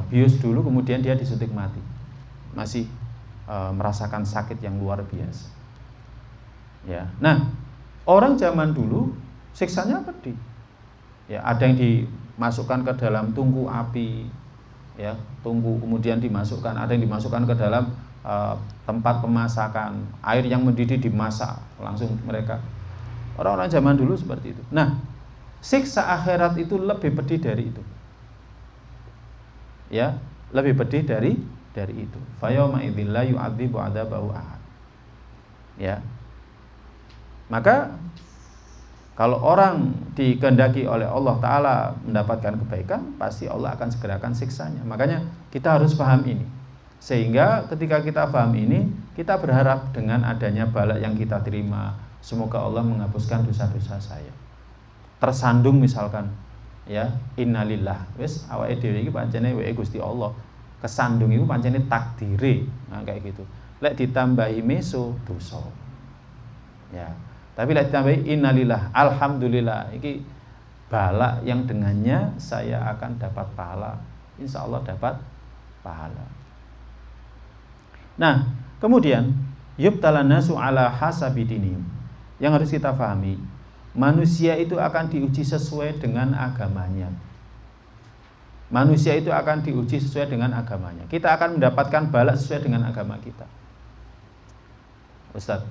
bius dulu kemudian dia disuntik mati. Masih merasakan sakit yang luar biasa. Ya. Nah, orang zaman dulu siksanya pedih. Ya, ada yang dimasukkan ke dalam tungku api, ya, tungku kemudian dimasukkan, ada yang dimasukkan ke dalam tempat pemasakan, air yang mendidih dimasak langsung mereka. Orang-orang zaman dulu seperti itu. Nah, siksa akhirat itu lebih pedih dari itu. Ya, lebih pedih dari itu. Fa yauma idzil la yu'adzibu 'adzabahu ahad. Ya. Maka kalau orang dikehendaki oleh Allah Ta'ala mendapatkan kebaikan, pasti Allah akan segerakan siksanya. Makanya kita harus paham ini. Sehingga ketika kita paham ini, kita berharap dengan adanya bala yang kita terima, semoga Allah menghapuskan dosa-dosa saya. Tersandung misalkan, ya, innalillah, wis awake dhewe iki pancene weke Gusti Allah. Kesandung itu pancene takdire. Nah, kayak gitu. Lek ditambahi meso dosa. Ya. Tapi lek ditambahi innalillah, alhamdulillah, iki bala yang dengannya saya akan dapat pahala. Insya Allah dapat pahala. Nah, kemudian yubtalan nasu ala hasabi dinihim. Yang harus kita pahami, manusia itu akan diuji sesuai dengan agamanya. Manusia itu akan diuji sesuai dengan agamanya. Kita akan mendapatkan bala sesuai dengan agama kita. Ustaz,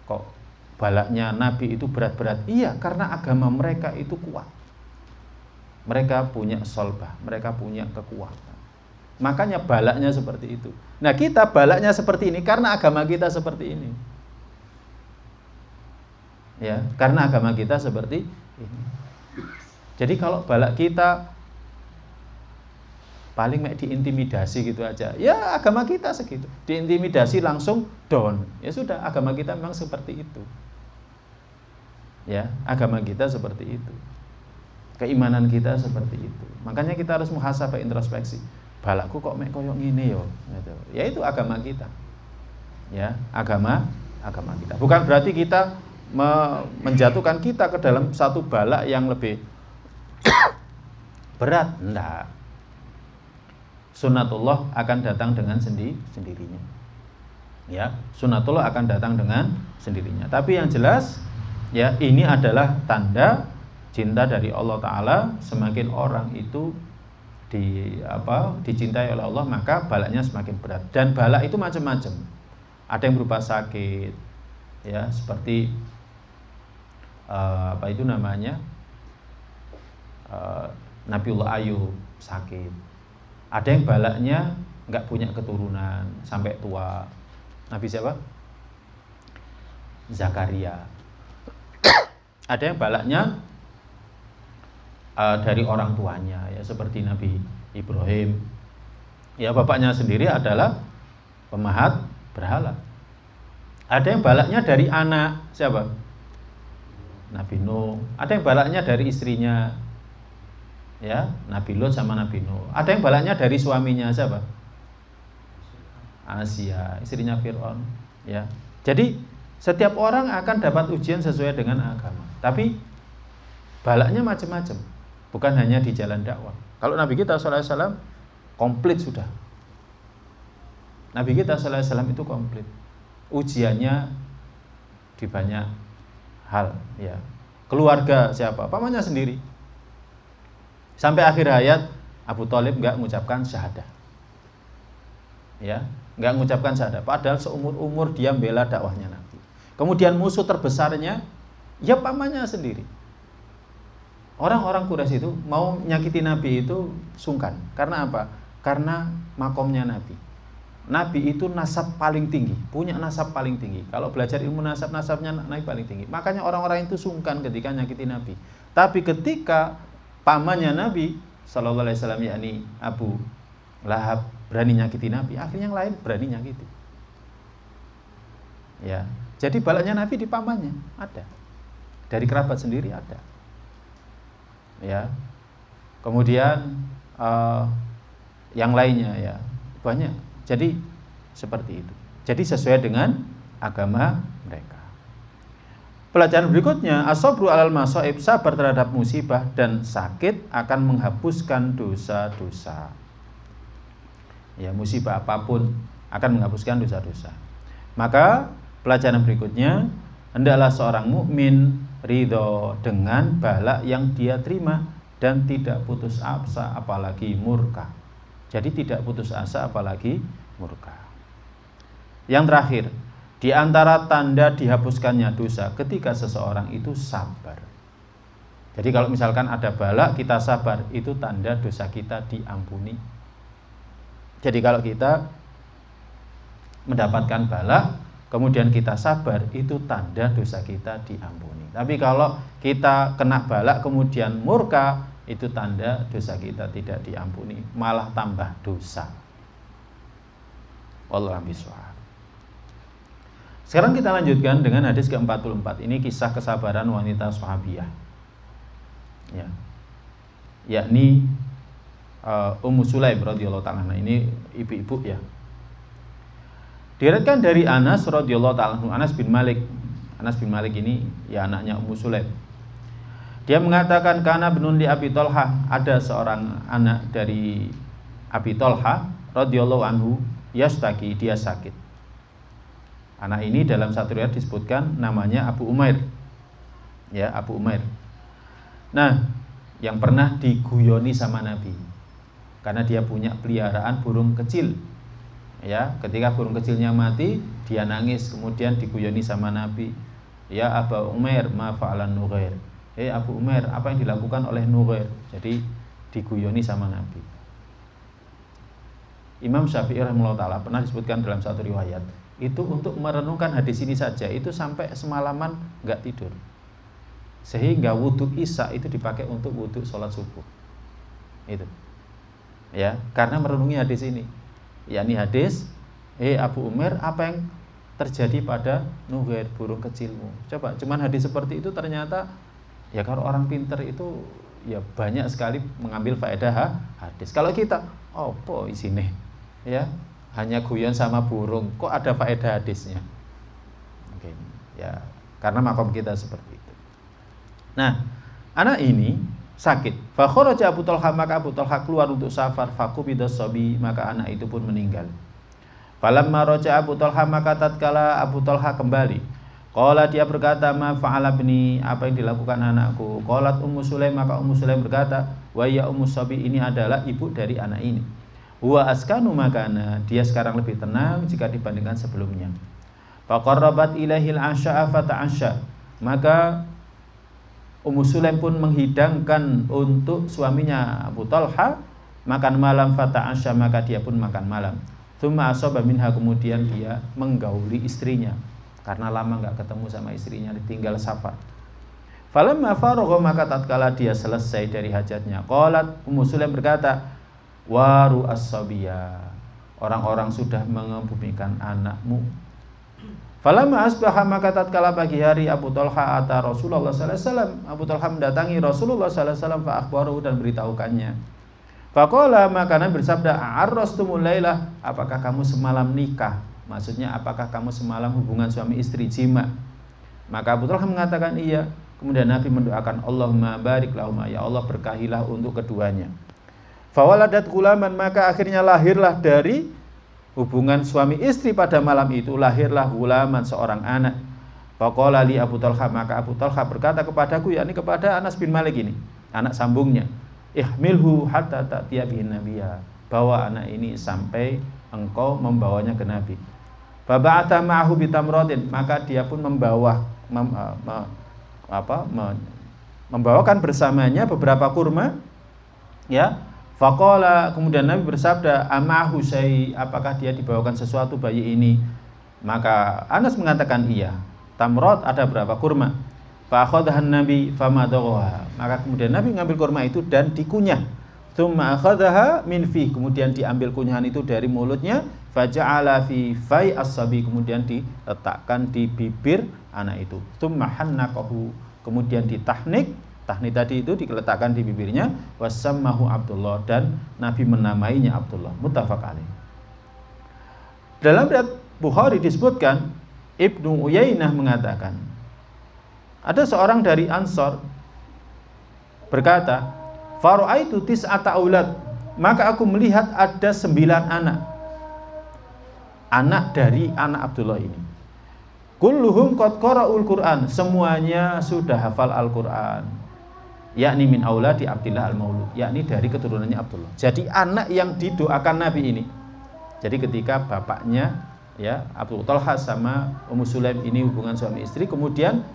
kok balaknya Nabi itu berat-berat? Iya, karena agama mereka itu kuat. Mereka punya solbah, mereka punya kekuatan. Makanya balaknya seperti itu. Nah, kita balaknya seperti ini karena agama kita seperti ini. Ya, karena agama kita seperti ini. Jadi kalau balak kita paling diintimidasi gitu aja, ya agama kita segitu. Diintimidasi langsung down. Ya sudah, agama kita memang seperti itu. Ya, agama kita seperti itu. Keimanan kita seperti itu. Makanya kita harus muhasabah, introspeksi. Balakku kok mek koyo ngene yo, gitu. Ya itu agama kita. Ya, agama kita. Bukan berarti kita menjatuhkan kita ke dalam satu balak yang lebih berat, enggak. Sunnatullah akan datang dengan sendirinya. Ya, sunnatullah akan datang dengan sendirinya. Tapi yang jelas, ya ini adalah tanda cinta dari Allah Ta'ala. Semakin orang itu dicintai oleh Allah, maka balaknya semakin berat. Dan balak itu macam-macam. Ada yang berupa sakit, ya seperti Nabiullah Ayub sakit. Ada yang balaknya nggak punya keturunan sampai tua. Nabi siapa? Zakaria. Ada yang balaknya dari orang tuanya, ya seperti Nabi Ibrahim. Ya bapaknya sendiri adalah pemahat berhala. Ada yang balaknya dari anak, siapa? Nabi Nuh. Ada yang balaknya dari istrinya, Ya, Nabi Lot sama Nabi Nuh. Ada yang balaknya dari suaminya siapa? Asia, istrinya Fir'aun. Ya, jadi setiap orang akan dapat ujian sesuai dengan agama. Tapi balaknya macam-macam, bukan hanya di jalan dakwah. Kalau Nabi kita SAW komplit sudah. Nabi kita SAW itu komplit. Ujiannya di banyak hal. Ya, keluarga siapa? Pamannya sendiri. Sampai akhir hayat Abu Thalib nggak mengucapkan syahadah. Ya, nggak mengucapkan syahadah. Padahal seumur-umur dia membela dakwahnya Nabi. Kemudian musuh terbesarnya ya pamannya sendiri. Orang-orang Quraisy itu mau nyakiti Nabi itu sungkan. Karena apa? Karena makomnya Nabi. Nabi itu nasab paling tinggi, punya nasab paling tinggi. Kalau belajar ilmu nasabnya Nabi paling tinggi. Makanya orang-orang itu sungkan ketika nyakiti Nabi. Tapi ketika pamannya Nabi Sallallahu Alaihi Wasallam yakni Abu Lahab berani nyakiti Nabi, akhirnya yang lain berani nyakiti. Ya, jadi balaknya Nabi di pamannya ada, dari kerabat sendiri ada. Ya, kemudian yang lainnya ya banyak. Jadi seperti itu. Jadi sesuai dengan agama mereka. Pelajaran berikutnya, as-sabru 'alal masaib, sabar terhadap musibah dan sakit akan menghapuskan dosa-dosa. Ya, musibah apapun akan menghapuskan dosa-dosa. Maka pelajaran berikutnya, hendaklah seorang mukmin ridho dengan bala yang dia terima dan tidak putus asa apalagi murka. Jadi tidak putus asa apalagi murka. Yang terakhir, di antara tanda dihapuskannya dosa ketika seseorang itu sabar. Jadi kalau misalkan ada bala kita sabar, itu tanda dosa kita diampuni. Jadi kalau kita mendapatkan bala kemudian kita sabar, itu tanda dosa kita diampuni. Tapi kalau kita kena bala kemudian murka, itu tanda dosa kita tidak diampuni, malah tambah dosa. Wallahu a'lam. Sekarang kita lanjutkan dengan hadis ke-44. Ini kisah kesabaran wanita sahabiyah. Ya. Yakni Ummu Sulaim radhiyallahu ta'ala. Ini ibu-ibu ya. Diriwayatkan dari Anas radhiyallahu ta'ala, Anas bin Malik. Anas bin Malik ini ya anaknya Ummu Sulaim. Dia mengatakan kana ibnun li Abi Thalhah, ada seorang anak dari Abi Thalhah radhiyallahu anhu yastaki, dia sakit. Anak ini dalam satu riwayat disebutkan namanya Abu Umair. Ya, Abu Umair. Nah, yang pernah diguyoni sama Nabi. Karena dia punya peliharaan burung kecil. Ya, ketika burung kecilnya mati, dia nangis, kemudian diguyoni sama Nabi. Ya Abu Umair, ma fa'alan Nughair. Abu Umair, apa yang dilakukan oleh Nughair? Jadi diguyoni sama Nabi. Imam Syafi'i rahimahullah ta'ala pernah disebutkan dalam satu riwayat, itu untuk merenungkan hadis ini saja itu sampai semalaman nggak tidur, sehingga wudhu isya itu dipakai untuk wudhu sholat subuh. Itu ya, karena merenungi hadis ini, yakni hadis Abu Umair, apa yang terjadi pada Nughair, burung kecilmu. Coba, cuman hadis seperti itu ternyata ya kalau orang pinter itu ya banyak sekali mengambil faedah hadis. Kalau kita opo isine ya hanya guyon sama burung, kok ada faedah hadisnya? Oke, ya karena makom kita seperti itu. Nah, anak ini sakit. Fa kharaja Abu Thalhah, maka Abu Thalhah keluar untuk safar, faqubidas sabi, maka anak itu pun meninggal. Falamma raja Abu Thalhah, maka tatkala Abu Thalhah kembali, qala dia berkata, ma fa'ala ibni, apa yang dilakukan anakku? Qalat Ummu Sulaim, maka Ummu Sulaim berkata, wa ya Ummu Sabi, ini adalah ibu dari anak ini. Huwa askanu makana, dia sekarang lebih tenang jika dibandingkan sebelumnya. Faqarrabat ilaihil asya'a fata'asya, maka Ummu Sulaim pun menghidangkan untuk suaminya Abu Thalhah makan malam, fata'asya, maka dia pun makan malam. Tsumma asaba minha, kemudian dia menggauli istrinya karena lama enggak ketemu sama istrinya, ditinggal safar. Falamma faragha, maka tatkala dia selesai dari hajatnya, qalat Ummu Sulaim berkata, waru as-sabiya, orang-orang sudah mengebumikan anakmu. Falamma asbaha, maka tatkala pagi hari Abu Talha ata Rasulullah sallallahu alaihi wasallam, Abu Talha mendatangi Rasulullah sallallahu alaihi wasallam fa akhbarahu, dan beritahukannya. Faqala, maka Nabi bersabda, "A'arrastumul lailah, apakah kamu semalam nikah?" Maksudnya apakah kamu semalam hubungan suami istri, jima? Maka Abu Talha mengatakan iya. Kemudian Nabi mendoakan, Allahumma barik lahuma, ya Allah berkahilah untuk keduanya. Fawaladat gulaman, maka akhirnya lahirlah dari hubungan suami istri pada malam itu, lahirlah gulaman, seorang anak. Faqala li Abu Talha, maka Abu Talha berkata kepadaku, yakni kepada Anas bin Malik ini, anak sambungnya, ihmilhu hatta ta'tiya bihin nabiyya, bawa anak ini sampai engkau membawanya ke Nabi. Faba'atha ma'ahu bitamratin, maka dia pun membawakan bersamanya beberapa kurma, ya. Faqala, kemudian Nabi bersabda, amahu syai, apakah dia dibawakan sesuatu bayi ini? Maka Anas mengatakan iya. Tamrat, ada berapa kurma? Fa akhadhahan Nabi famadaghaha, maka kemudian Nabi mengambil kurma itu dan dikunyah. Tsumma akhadhaha min fi, kemudian diambil kunyahan itu dari mulutnya. Faja'ala fi fai as-sabi, kemudian diletakkan di bibir anak itu. Tsumma hannaqahu, kemudian ditahnik. Tahnik tadi itu diletakkan di bibirnya. Wasammahu Abdullah, dan Nabi menamainya Abdullah. Muttafaq alaih. Dalam riwayat Bukhari disebutkan, Ibnu Uyainah mengatakan, ada seorang dari Ansor berkata, faru'aitu tis'ata aulad, maka aku melihat ada 9 anak dari anak Abdullah ini. Kulluhum qad qara'ul Qur'an, semuanya sudah hafal Al-Qur'an. Yakni min auladi Abdillah al-Maulud, yakni dari keturunannya Abdullah. Jadi anak yang didoakan Nabi ini. Jadi ketika bapaknya, ya, Abu Talha sama Ummu Sulaim ini hubungan suami istri, kemudian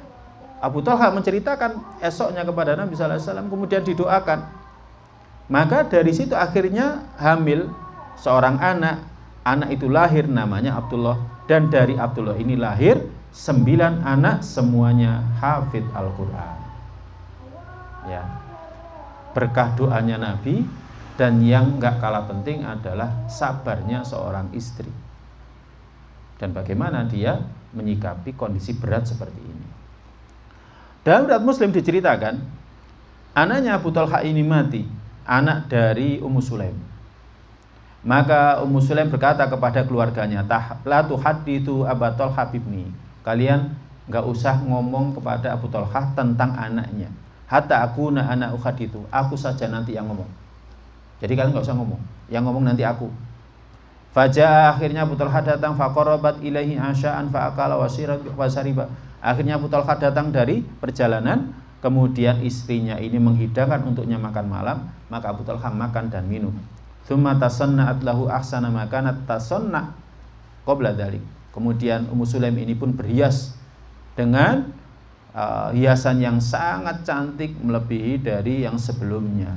Abu Talha menceritakan esoknya kepada Nabi sallallahu alaihi wasallam, kemudian didoakan. Maka dari situ akhirnya hamil seorang anak itu lahir namanya Abdullah, dan dari Abdullah ini lahir 9 anak, semuanya hafidz Al-Qur'an. Ya, berkah doanya Nabi, dan yang gak kalah penting adalah sabarnya seorang istri dan bagaimana dia menyikapi kondisi berat seperti ini. Dalam riwayat Muslim diceritakan, anaknya Abu Talha ini mati, anak dari Ummu Sulaim. Maka Ummu Sulaim berkata kepada keluarganya, la tuhaddithu Abu Talha bibni, kalian gak usah ngomong kepada Abu Talha tentang anaknya. Hatta akuna ana ukhadithu, aku saja nanti yang ngomong. Jadi kalian nggak usah ngomong, yang ngomong nanti aku. Faja, akhirnya Abu Talha datang, faqarabat ilaihi asya'an fa'akala wasariba. Akhirnya Abu Talha datang dari perjalanan, kemudian istrinya ini menghidangkan untuknya makan malam, maka Abu Talha makan dan minum. Tsumma tasanna'at lahu ahsana ma kanat tasanna' qabla dzalik. Kemudian Ummu Sulaim ini pun berhias dengan hiasan yang sangat cantik melebihi dari yang sebelumnya.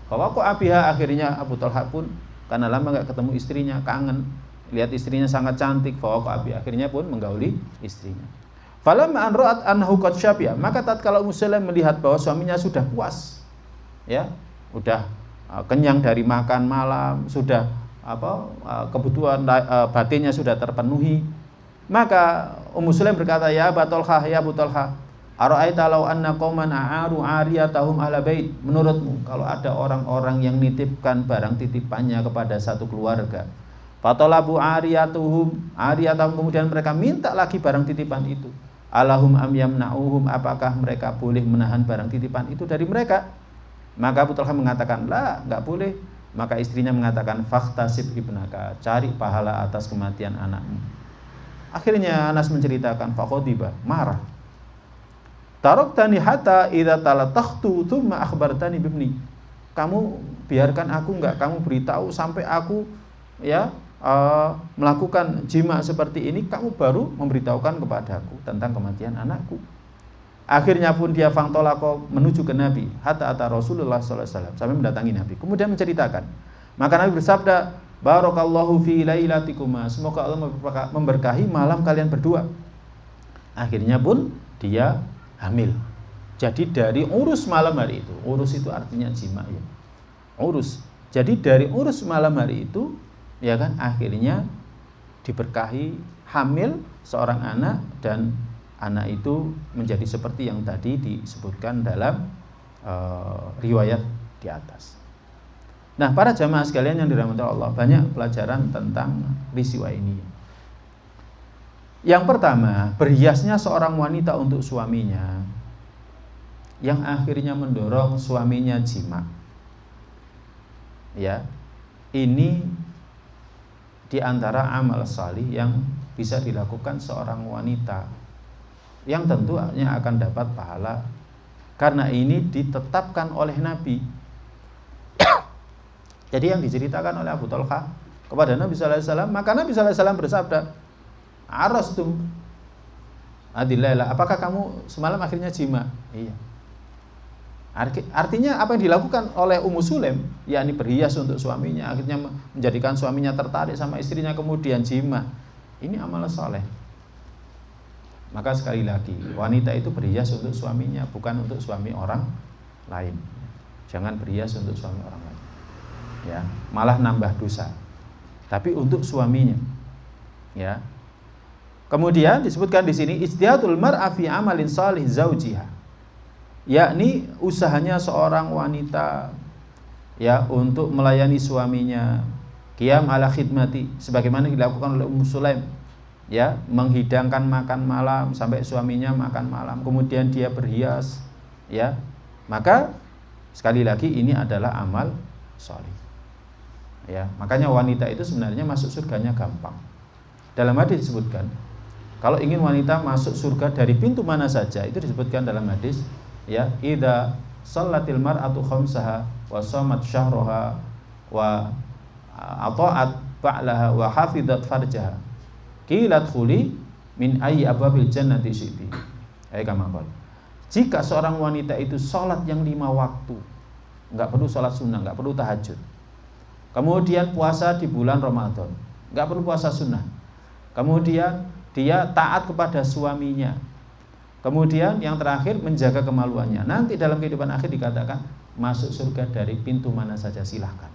Bahwa kok abiha, akhirnya Abu Talha pun karena lama gak ketemu istrinya, kangen lihat istrinya sangat cantik. Bahwa kok abiha, akhirnya pun menggauli istrinya. Falamma an ra'at annahu qad syabi'a, maka tatkala Ummu Sulaim melihat bahwa suaminya sudah puas, ya, udah kenyang dari makan malam, sudah kebutuhan batinnya sudah terpenuhi, maka Ummu Sulaim berkata, ya Abu Talha, ya Abu Talha, ara'aita law anna qauman a'aru 'ariyatahum ala bait, menurutmu kalau ada orang-orang yang nitipkan barang titipannya kepada satu keluarga, fatalabu 'ariyatahum, kemudian mereka minta lagi barang titipan itu, alahum am yamna'uhum, apakah mereka boleh menahan barang titipan itu dari mereka? Maka Abu Talha mengatakan, la, enggak boleh. Maka istrinya mengatakan, fakhtasib ibnaka, cari pahala atas kematian anakmu. Akhirnya Anas menceritakan, faqadiba, marah. Taraktani hatta idza talatakhtu tsumma akhbartani bibni. Kamu biarkan aku enggak, kamu beritahu sampai aku melakukan jima seperti ini, kamu baru memberitahukan kepadaku tentang kematian anakku. Akhirnya pun dia fangtolako menuju ke Nabi, hatta ata Rasulullah sallallahu alaihi wasallam, sampai mendatangi Nabi. Kemudian menceritakan, maka Nabi bersabda, barakallahu fi lailatikuma, semoga Allah memberkahi malam kalian berdua. Akhirnya pun dia hamil. Jadi dari urus malam hari itu, urus itu artinya jima, ya, urus. Jadi dari urus malam hari itu, ya kan, akhirnya diberkahi, hamil seorang anak, dan anak itu menjadi seperti yang tadi disebutkan dalam riwayat di atas. Nah, para jamaah sekalian yang dirahmati Allah, banyak pelajaran tentang peristiwa ini. Yang pertama, berhiasnya seorang wanita untuk suaminya yang akhirnya mendorong suaminya jima. Ya, ini di antara amal salih yang bisa dilakukan seorang wanita yang tentunya akan dapat pahala, karena ini ditetapkan oleh Nabi. Jadi yang diceritakan oleh Abu Talha kepada Nabi sallallahu alaihi wasallam, maka Nabi sallallahu alaihi wasallam bersabda, "Arastum adillaila, apakah kamu semalam akhirnya jima?" Iya. Artinya apa yang dilakukan oleh Ummu Sulaim, yakni berhias untuk suaminya, akhirnya menjadikan suaminya tertarik sama istrinya, kemudian jima. Ini amal saleh. Maka sekali lagi, wanita itu berhias untuk suaminya, bukan untuk suami orang lain. Jangan berhias untuk suami orang lain. Ya, malah nambah dosa. Tapi untuk suaminya. Ya. Kemudian disebutkan di sini ijtihadul mar'a fi amalin salih zaujiha. Yakni usahanya seorang wanita ya untuk melayani suaminya, qiyam ala khidmati, sebagaimana dilakukan oleh Ummu Sulaim, ya, menghidangkan makan malam sampai suaminya makan malam, kemudian dia berhias, ya. Maka sekali lagi ini adalah amal sholih. Ya, makanya wanita itu sebenarnya masuk surganya gampang. Dalam hadis disebutkan, kalau ingin wanita masuk surga dari pintu mana saja, itu disebutkan dalam hadis, ya, idza shallatil mar'atu khamsaha wa shamat syahraha wa ata'at ba'laha wa hafizat farjaha qilat khuli min ayyi abwabil jannati syi'ti. Kama qala. Jika seorang wanita itu sholat yang 5 waktu, enggak perlu sholat sunnah, enggak perlu tahajud, kemudian puasa di bulan Ramadan, enggak perlu puasa sunnah, kemudian dia taat kepada suaminya, kemudian yang terakhir menjaga kemaluannya, nanti dalam kehidupan akhir dikatakan masuk surga dari pintu mana saja, silahkan.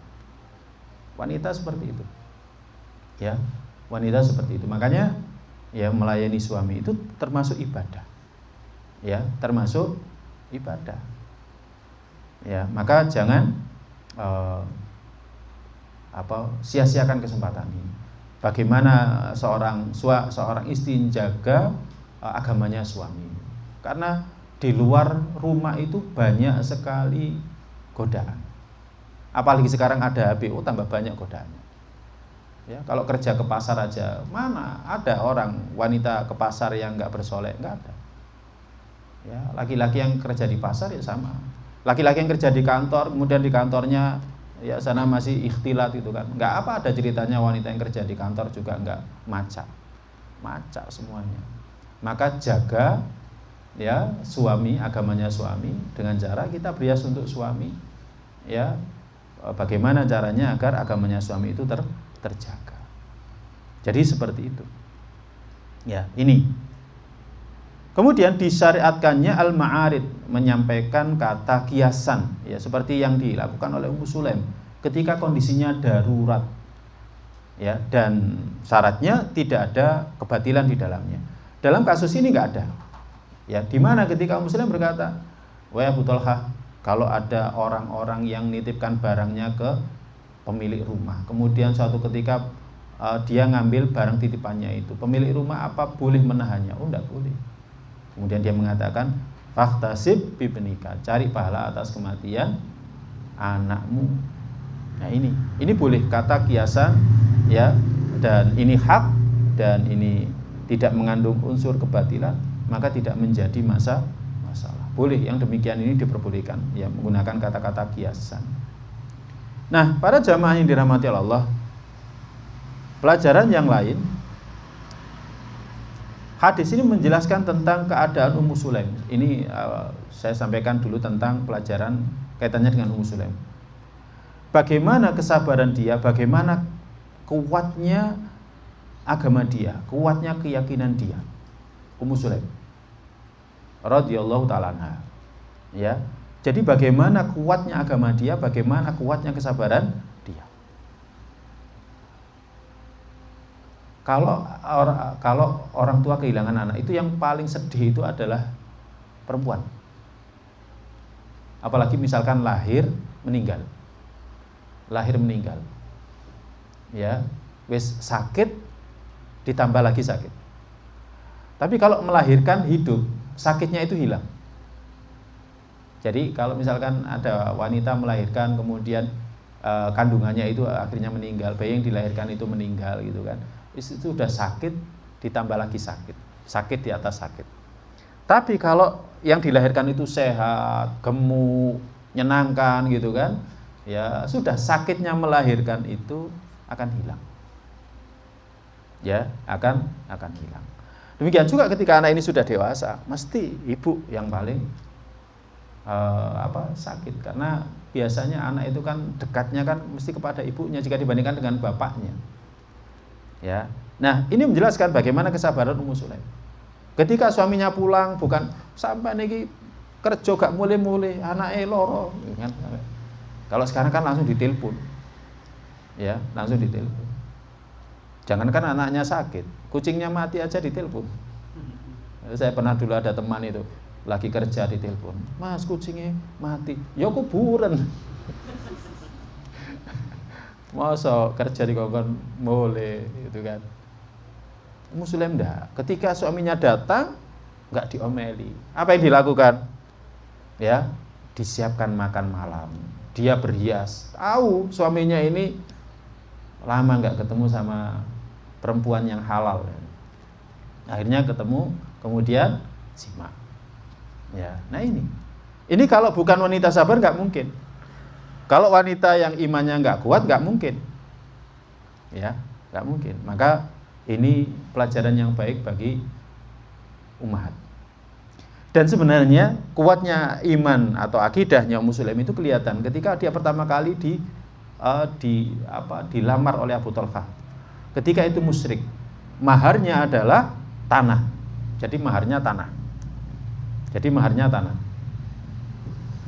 Wanita seperti itu, ya, wanita seperti itu. Makanya ya, melayani suami itu termasuk ibadah, ya, termasuk ibadah, ya. Maka jangan sia-siakan kesempatan ini. Bagaimana seorang istri menjaga agamanya suami, karena di luar rumah itu banyak sekali godaan. Apalagi sekarang ada HP, tambah banyak godaannya. Ya, kalau kerja ke pasar aja, mana ada orang wanita ke pasar yang nggak bersolek? Nggak ada. Ya, laki-laki yang kerja di pasar ya sama. Laki-laki yang kerja di kantor, kemudian di kantornya ya sana masih ikhtilat itu kan. Nggak apa ada ceritanya wanita yang kerja di kantor juga nggak macak semuanya. Maka jaga ya suami, agamanya suami dengan cara kita berhias untuk suami. Ya, bagaimana caranya agar agamanya suami itu terjaga. Jadi seperti itu. Ya, ini. Kemudian disyariatkannya al-ma'arid, menyampaikan kata kiasan, ya, seperti yang dilakukan oleh Ummu Sulaim ketika kondisinya darurat, ya, dan syaratnya tidak ada kebatilan di dalamnya. Dalam kasus ini nggak ada, ya, di mana ketika Ummu Sulaim berkata, "Wahai Abu Talha, kalau ada orang-orang yang nitipkan barangnya ke pemilik rumah, kemudian suatu ketika dia ngambil barang titipannya itu, pemilik rumah apa boleh menahannya?" Oh, enggak boleh. Kemudian dia mengatakan, "Fakhtasib bibnika, cari pahala atas kematian anakmu." Nah, ini boleh kata kiasan, ya, dan ini hak, dan ini tidak mengandung unsur kebatilan, maka tidak menjadi masalah. Boleh yang demikian ini diperbolehkan, ya, menggunakan kata-kata kiasan. Nah, para jamaah yang dirahmati Allah, pelajaran yang lain, hadis ini menjelaskan tentang keadaan Ummu Sulaim. Ini saya sampaikan dulu tentang pelajaran kaitannya dengan Ummu Sulaim. Bagaimana kesabaran dia, bagaimana kuatnya agama dia, kuatnya keyakinan dia, Ummu Sulaim radhiyallahu ta'ala anha. Ya. Jadi bagaimana kuatnya agama dia, bagaimana kuatnya kesabaran dia. Kalau orang tua kehilangan anak, itu yang paling sedih itu adalah perempuan. Apalagi misalkan lahir meninggal. Ya, wis sakit ditambah lagi sakit. Tapi kalau melahirkan hidup, sakitnya itu hilang. Jadi kalau misalkan ada wanita melahirkan kemudian kandungannya itu akhirnya meninggal, bayi yang dilahirkan itu meninggal gitu kan. Itu sudah sakit ditambah lagi sakit di atas sakit. Tapi kalau yang dilahirkan itu sehat, gemuk, menyenangkan gitu kan, ya sudah, sakitnya melahirkan itu akan hilang. Ya, akan hilang. Demikian juga ketika anak ini sudah dewasa, mesti ibu yang paling sakit, karena biasanya anak itu kan dekatnya kan mesti kepada ibunya jika dibandingkan dengan bapaknya. Ya. Nah, ini menjelaskan bagaimana kesabaran Ummu Sulaim. Ketika suaminya pulang, bukan sampai niki kerja gak mulai-mulai, anake loro kan. Kalau sekarang kan langsung ditelepon. Ya, langsung ditelepon. Jangankan anaknya sakit, kucingnya mati aja ditelepon. Saya pernah dulu ada teman itu lagi kerja ditelepon, "Mas, kucingnya mati." Ya kuburan. Masa kerja di kongkon boleh gitu kan. Ummu Sulaim enggak. Ketika suaminya datang enggak diomeli. Apa yang dilakukan? Ya, disiapkan makan malam. Dia berhias. Tahu suaminya ini lama enggak ketemu sama perempuan yang halal. Akhirnya ketemu, kemudian simak. Ya, nah ini kalau bukan wanita sabar nggak mungkin. Kalau wanita yang imannya nggak kuat nggak mungkin. Ya, nggak mungkin. Maka ini pelajaran yang baik bagi ummahat. Dan sebenarnya kuatnya iman atau akidahnya Ummu Sulaim itu kelihatan ketika dia pertama kali dilamar oleh Abu Thalhah. Ketika itu musyrik, maharnya adalah tanah. Jadi maharnya tanah.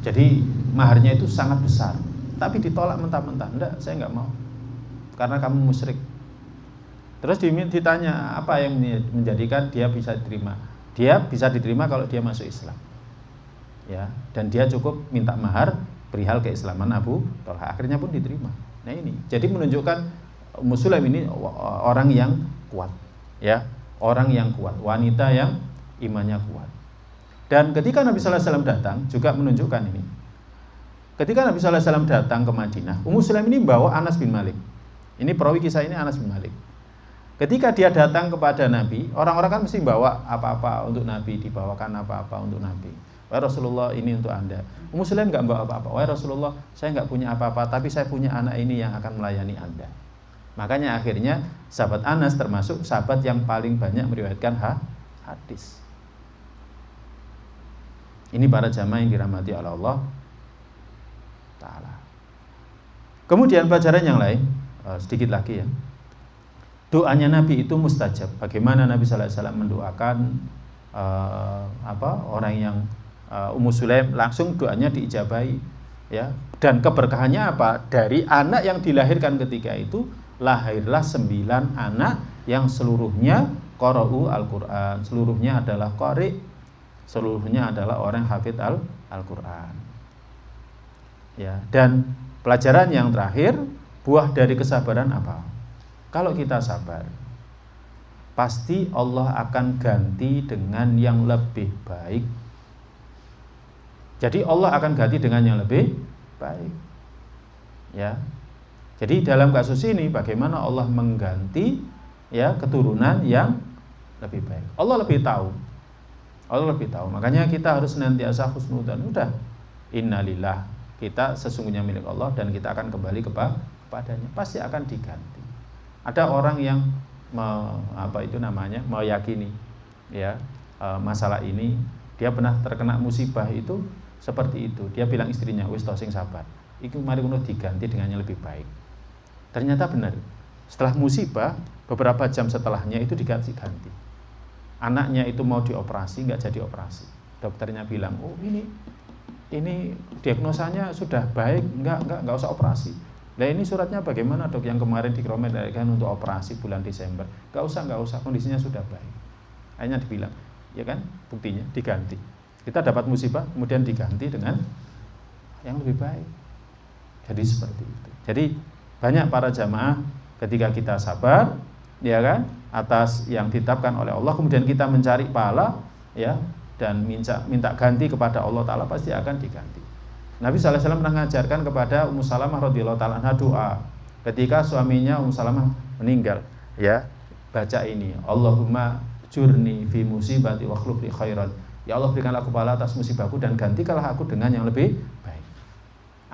Jadi maharnya itu sangat besar. Tapi ditolak mentah-mentah. Enggak, saya enggak mau. Karena kamu musyrik. Terus ditanya apa yang menjadikan dia bisa diterima. Dia bisa diterima kalau dia masuk Islam. Ya, dan dia cukup minta mahar perihal keislaman Abu Thalhah. Akhirnya pun diterima. Nah ini, jadi menunjukkan Ummu Sulaim ini orang yang kuat. Ya, orang yang kuat, wanita yang imannya kuat. Dan ketika Nabi sallallahu alaihi wasallam datang juga menunjukkan ini. Ketika Nabi sallallahu alaihi wasallam datang ke Madinah, Ummu Sulaim ini bawa Anas bin Malik. Ini perawi kisah ini Anas bin Malik. Ketika dia datang kepada Nabi, orang-orang kan mesti bawa apa-apa untuk Nabi, dibawakan apa-apa untuk Nabi. Wahai Rasulullah, ini untuk Anda. Ummu Sulaim enggak bawa apa-apa. Wahai Rasulullah, saya enggak punya apa-apa, tapi saya punya anak ini yang akan melayani Anda. Makanya akhirnya sahabat Anas termasuk sahabat yang paling banyak meriwayatkan hadis. Ini para jamaah yang dirahmati oleh Allah Ta'ala. Kemudian pelajaran yang lain, sedikit lagi ya. Doanya Nabi itu mustajab. Bagaimana Nabi sallallahu alaihi wasallam mendoakan orang yang Ummu Sulaim, langsung doanya diijabahi ya. Dan keberkahannya apa? Dari anak yang dilahirkan ketika itu lahirlah 9 anak yang seluruhnya qara'u Al-Qur'an, seluruhnya adalah qari, seluruhnya adalah orang hafid Al-Qur'an. Ya, dan pelajaran yang terakhir, buah dari kesabaran apa? Kalau kita sabar, pasti Allah akan ganti dengan yang lebih baik. Jadi Allah akan ganti dengan yang lebih baik. Ya. Jadi dalam kasus ini bagaimana Allah mengganti ya keturunan yang lebih baik. Allah lebih tahu. Allah lebih tahu. Makanya kita harus senantiasa husnudzon. Udah, innalillah, kita sesungguhnya milik Allah dan kita akan kembali kepadanya. Pasti akan diganti. Ada orang yang meyakini ya masalah ini, dia pernah terkena musibah itu seperti itu. Dia bilang istrinya, "Wis to sing sabar. Iku mari ngono diganti dengan yang lebih baik." Ternyata benar. Setelah musibah, beberapa jam setelahnya itu diganti. Anaknya itu mau dioperasi, nggak jadi operasi. Dokternya bilang, "Oh ini diagnosanya sudah baik, nggak usah operasi." Nah ini suratnya bagaimana dok, yang kemarin direkomendasikan untuk operasi bulan Desember? Gak usah, kondisinya sudah baik. Akhirnya dibilang, ya kan, buktinya diganti. Kita dapat musibah, kemudian diganti dengan yang lebih baik. Jadi seperti itu. Jadi banyak para jamaah ketika kita sabar, ya kan, atas yang ditetapkan oleh Allah, kemudian kita mencari pahala, ya, dan minta ganti kepada Allah Ta'ala, pasti akan diganti. Nabi SAW pernah mengajarkan kepada Ummu Salamah radhiyallahu ta'ala anha doa ketika suaminya Ummu Salamah meninggal, ya, baca ini, Allahumma jurni fi musibati wa akhlif li khairan. Ya Allah, berikanlah aku pahala atas musibahku dan gantikanlah aku dengan yang lebih baik.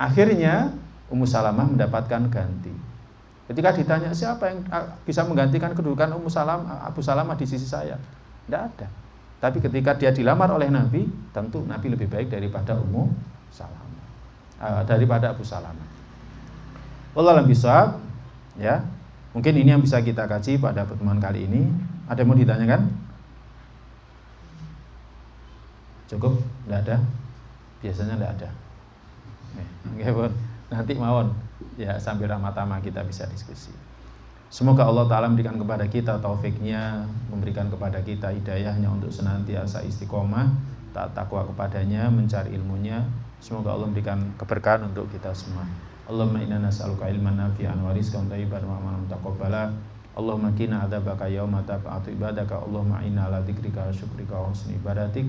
Akhirnya Ummu Salamah mendapatkan ganti. Ketika ditanya siapa yang bisa menggantikan kedudukan Abu Salamah di sisi saya, tidak ada. Tapi ketika dia dilamar oleh Nabi, tentu Nabi lebih baik daripada Ummu Salamah, daripada Abu Salamah. Wallahu a'lam bishawab. Ya, mungkin ini yang bisa kita kaji pada pertemuan kali ini. Ada yang mau ditanyakan? Cukup? Tidak ada? Biasanya tidak ada. Nanti mawon, ya, sambil ramah-tamah kita bisa diskusi. Semoga Allah Ta'ala memberikan kepada kita taufiknya, memberikan kepada kita hidayahnya untuk senantiasa istiqomah, taat takwa kepadanya, mencari ilmunya. Semoga Allah memberikan keberkahan untuk kita semua. Allahumma inna nas'aluka ilman nafi'an wa rizqan thayyiban wa amalan mutaqabbala. Allahumma qina adzabaka yauma tab'atu ibadaka. Allahumma inna ala dzikrika wa syukrika wa husni ibadatik.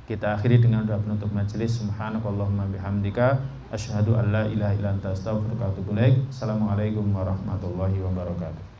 Kita akhiri dengan doa penutup majelis. Subhanakallahumma bihamdika asyhadu an la ilaha illa anta astaghfiruka wa atubu ilaik. Assalamualaikum warahmatullahi wabarakatuh.